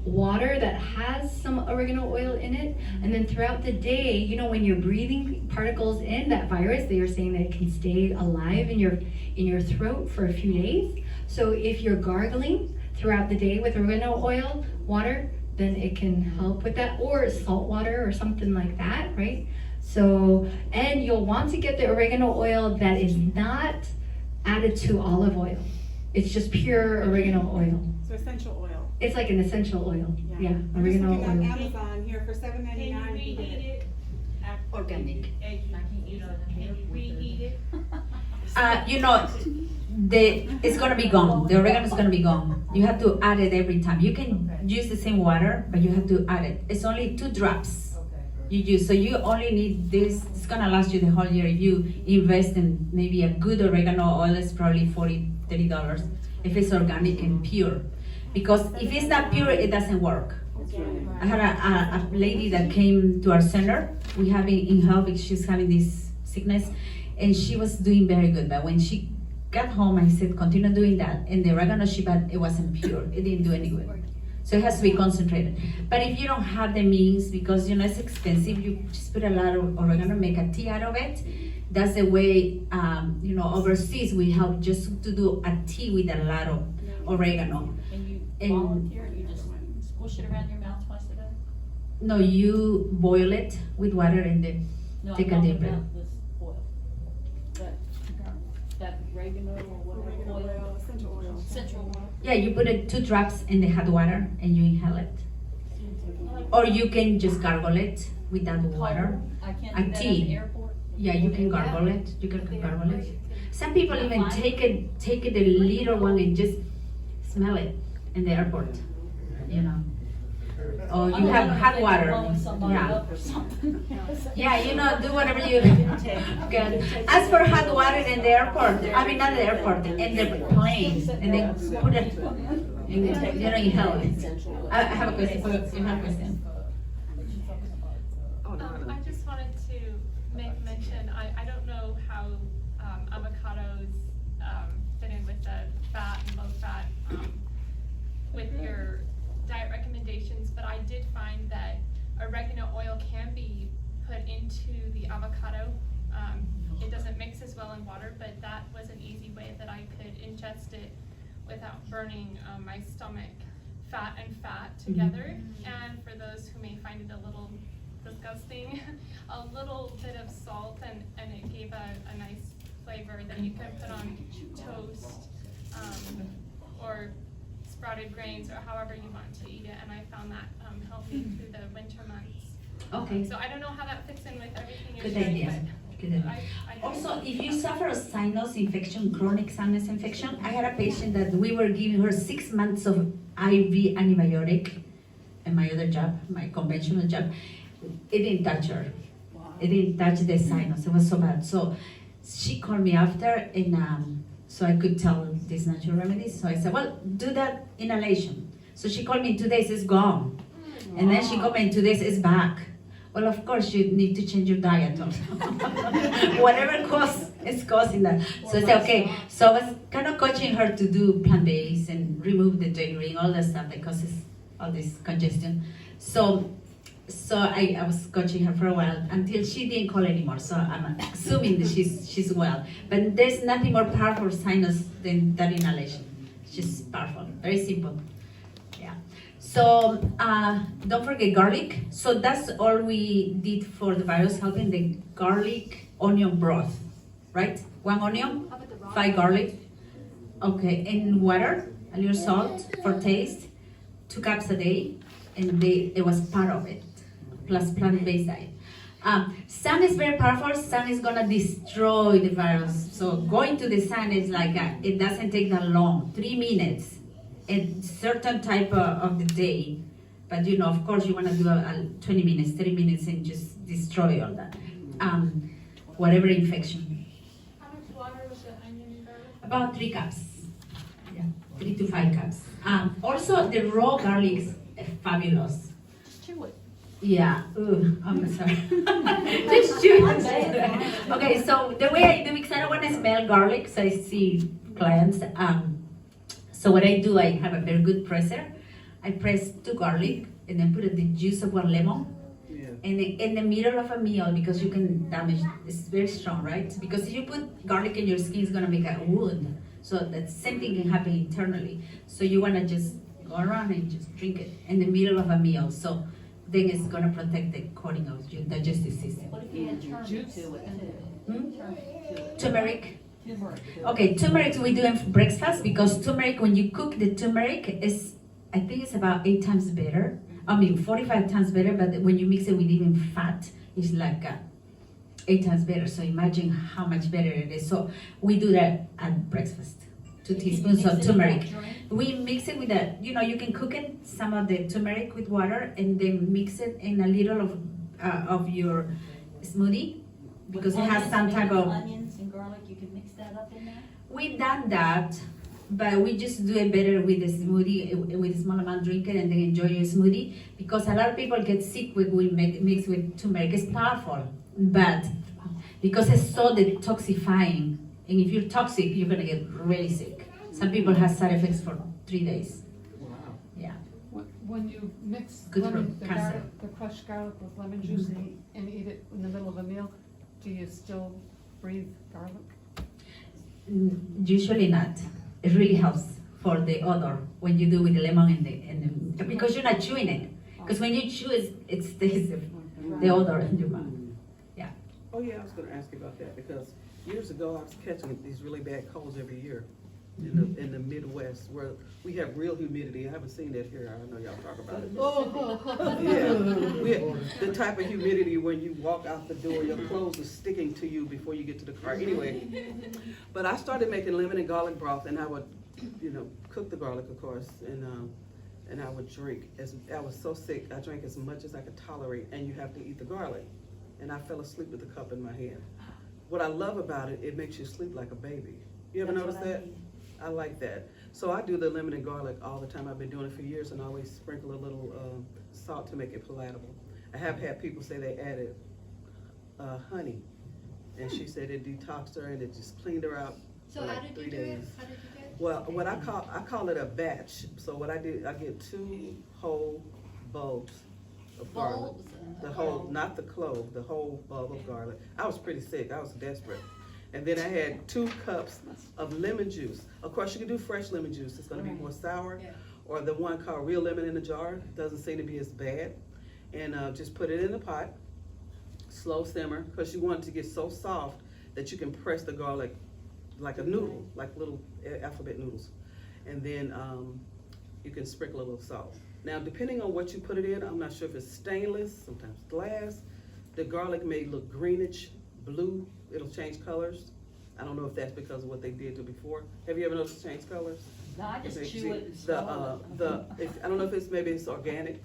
water that has some oregano oil in it, and then throughout the day, when you're breathing particles in that virus, they are saying that it can stay alive in your throat for a few days. So if you're gargling throughout the day with oregano oil water, then it can help with that, or salt water or something like that, right? So, and you'll want to get the oregano oil that is not added to olive oil. It's just pure oregano oil. So essential oil. It's like an essential oil. Yeah, I'm just oregano looking on oil. Amazon here for $7.99. Can you you reheat get it. it? after Organic. Can you reheat it? It's gonna be gone. The oregano is gonna be gone. You have to add it every time. You can use the same water, but you have to add it. It's only 2 drops you use. So you only need this. It's gonna last you the whole year. If you invest in maybe a good oregano oil, it's probably $40-$30 if it's organic and pure. Because if it's not pure, it doesn't work. I had a lady that came to our center. We have in health because she's having this sickness, and she was doing very good. But when she got home, I said, continue doing that. And the oregano she bought, it wasn't pure. It didn't do any good. So it has to be concentrated. But if you don't have the means, because it's expensive, you just put a lot of oregano, make a tea out of it. That's the way, overseas we help just to do a tea with a lot of oregano. And you volunteer, you just squish it around your mouth twice a day? No, you boil it with water and then No, take I'm a deep talking breath. about this oil. That oregano or whatever oil. Essential oil. Essential oil. Yeah, you put it 2 drops in the hot water and you inhale it. Or you can just gargle it with that water. I can't A do that at tea. the airport? Yeah, you can gargle it. You can gargle it. Some people even take it the little one and just smell it in the airport. Or you have hot water. Yeah. Yeah, do whatever you can. As for hot water in the airport, not the airport, in the plane, and then put it, inhale it. I have a question for you. You have a question? I just wanted to make mention, I don't know how avocados fit in with the fat and low fat with your diet recommendations, but I did find that oregano oil can be put into the avocado. It doesn't mix as well in water, but that was an easy way that I could ingest it without burning my stomach, fat and fat together. And for those who may find it a little disgusting, a little bit of salt, and it gave a nice flavor that you could put on toast or sprouted grains, or however you want to eat it, and I found that helped me through the winter months. Okay. So I don't know how that fits in with everything you're Good saying, idea. but Good idea. Also, if you suffer a sinus infection, chronic sinus infection, I had a patient that we were giving her 6 months of IV antibiotic in my other job, my conventional job. It didn't touch her. It didn't touch the sinus. It was so bad. So she called me after, and so I could tell these natural remedies. So I said, well, do that inhalation. So she called me in 2 days, it's gone. And then she called me in 2 days, it's back. Well, of course, you need to change your diet. Whatever is causing that. So I said, okay. So I was kind of coaching her to do plant-based and remove the dairy, all that stuff that causes all this congestion. So I was coaching her for a while until she didn't call anymore. So I'm assuming that she's well. But there's nothing more powerful for sinus than that inhalation. It's just powerful, very simple. Yeah. So don't forget garlic. So that's all we did for the virus, helping the garlic onion broth, right? 1 onion, 5 garlic. Okay, and water, a little salt for taste, 2 cups a day, and it was part of it, plus plant-based diet. Sun is very powerful. Sun is gonna destroy the virus. So going to the sun is like it doesn't take that long, 3 minutes, a certain type of the day. But you know, of course, you wanna do a 20 minutes, 30 minutes, and just destroy all that, whatever infection. How much water was the onion and garlic? About 3 cups. Yeah, 3 to 5 cups. Also, the raw garlic is fabulous. Just chew it. Yeah, ooh, I'm sorry. Just chew it. Okay, so the way I do, because I don't want to smell garlic, so I see clients. So what I do, I have a very good presser. I press 2 garlic and then put the juice of 1 lemon. In the middle of a meal, because you can damage, it's very strong, right? Because if you put garlic in your skin, it's gonna make a wound. So that same thing can happen internally. So you wanna just go around and just drink it in the middle of a meal. So then it's gonna protect the coating of your digestive system. What if you add turmeric to it? Turmeric. Turmeric. Okay, turmeric we do in breakfast because turmeric, when you cook the turmeric, I think it's about 8 times better. 45 times better, but when you mix it with even fat, it's like 8 times better. So imagine how much better it is. So we do that at breakfast. 2 teaspoons of turmeric. We mix it with you can cook it, some of the turmeric with water, and then mix it in a little of your smoothie, because it has some type of... Onions and garlic, you can mix that up in there? We've done that, but we just do it better with a smoothie, with a small amount, drink it, and then enjoy your smoothie. Because a lot of people get sick when we mix with turmeric. It's powerful, but because it's so detoxifying, and if you're toxic, you're gonna get really sick. Some people have side effects for 3 days. Wow. Yeah. When you mix Good for the cancer. the crushed garlic with lemon juice and eat it in the middle of a meal, do you still breathe garlic? Usually not. It really helps for the odor when you do with the lemon and the because you're not chewing it. Because when you chew it stays the odor in your mouth. Yeah. Oh yeah, I was going to ask you about that because years ago I was catching these really bad colds every year in the Midwest where we have real humidity. I haven't seen that here. I know y'all talk about it. Yeah, the type of humidity when you walk out the door, your clothes are sticking to you before you get to the car. Anyway, but I started making lemon and garlic broth, and I would, cook the garlic, of course, and I would drink. I was so sick, I drank as much as I could tolerate, and you have to eat the garlic. And I fell asleep with the cup in my hand. What I love about it, it makes you sleep like a baby. You ever notice that? I like that. So I do the lemon and garlic all the time. I've been doing it for years, and I always sprinkle a little salt to make it palatable. I have had people say they added honey, and she said it detoxed her and it just cleaned her out. So for how like did 3 you do days. it? How did you do it? Well, what I call it a batch. So what I do, I get 2 whole bulbs of garlic. The whole, not the clove, the whole bulb of garlic. I was pretty sick. I was desperate. And then I had 2 cups of lemon juice. Of course, you can do fresh lemon juice. It's going to be more sour. Yeah. Or the one called real lemon in a jar. Doesn't seem to be as bad. And just put it in the pot, slow simmer, because you want it to get so soft that you can press the garlic like a noodle, like little alphabet noodles. And then you can sprinkle a little salt. Now, depending on what you put it in, I'm not sure if it's stainless, sometimes glass. The garlic may look greenish, blue. It'll change colors. I don't know if that's because of what they did to before. Have you ever noticed it change colors? No, I just Okay, chew see, it and swallow it. I don't know if maybe it's organic.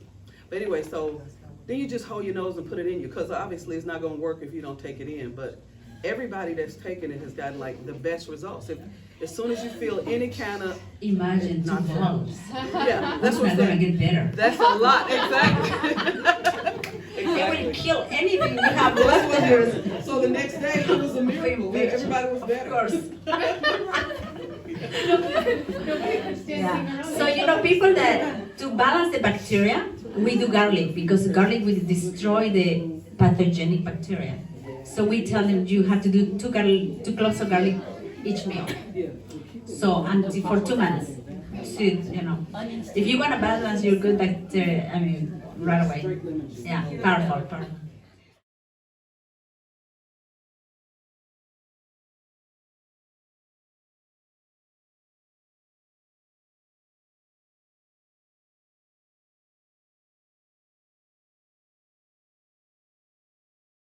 But anyway, so then you just hold your nose and put it in you, because obviously it's not gonna work if you don't take it in. But everybody that's taken it has gotten like the best results. As soon as you feel any kind of Imagine 2 bulbs. yeah, that's It's what not I'm gonna saying. get better. That's a lot, exactly. It will kill anything you have Well, left that's in what your. it is. So the next day it was a miracle. Everybody was better. Of course. Nobody could stand Yeah. being around. So people that to balance the bacteria, we do garlic because garlic will destroy the pathogenic bacteria. So we tell them you have to do 2 cloves of garlic each meal. So until for 2 months. So, if you want to balance your good bacteria, right away. Yeah, powerful.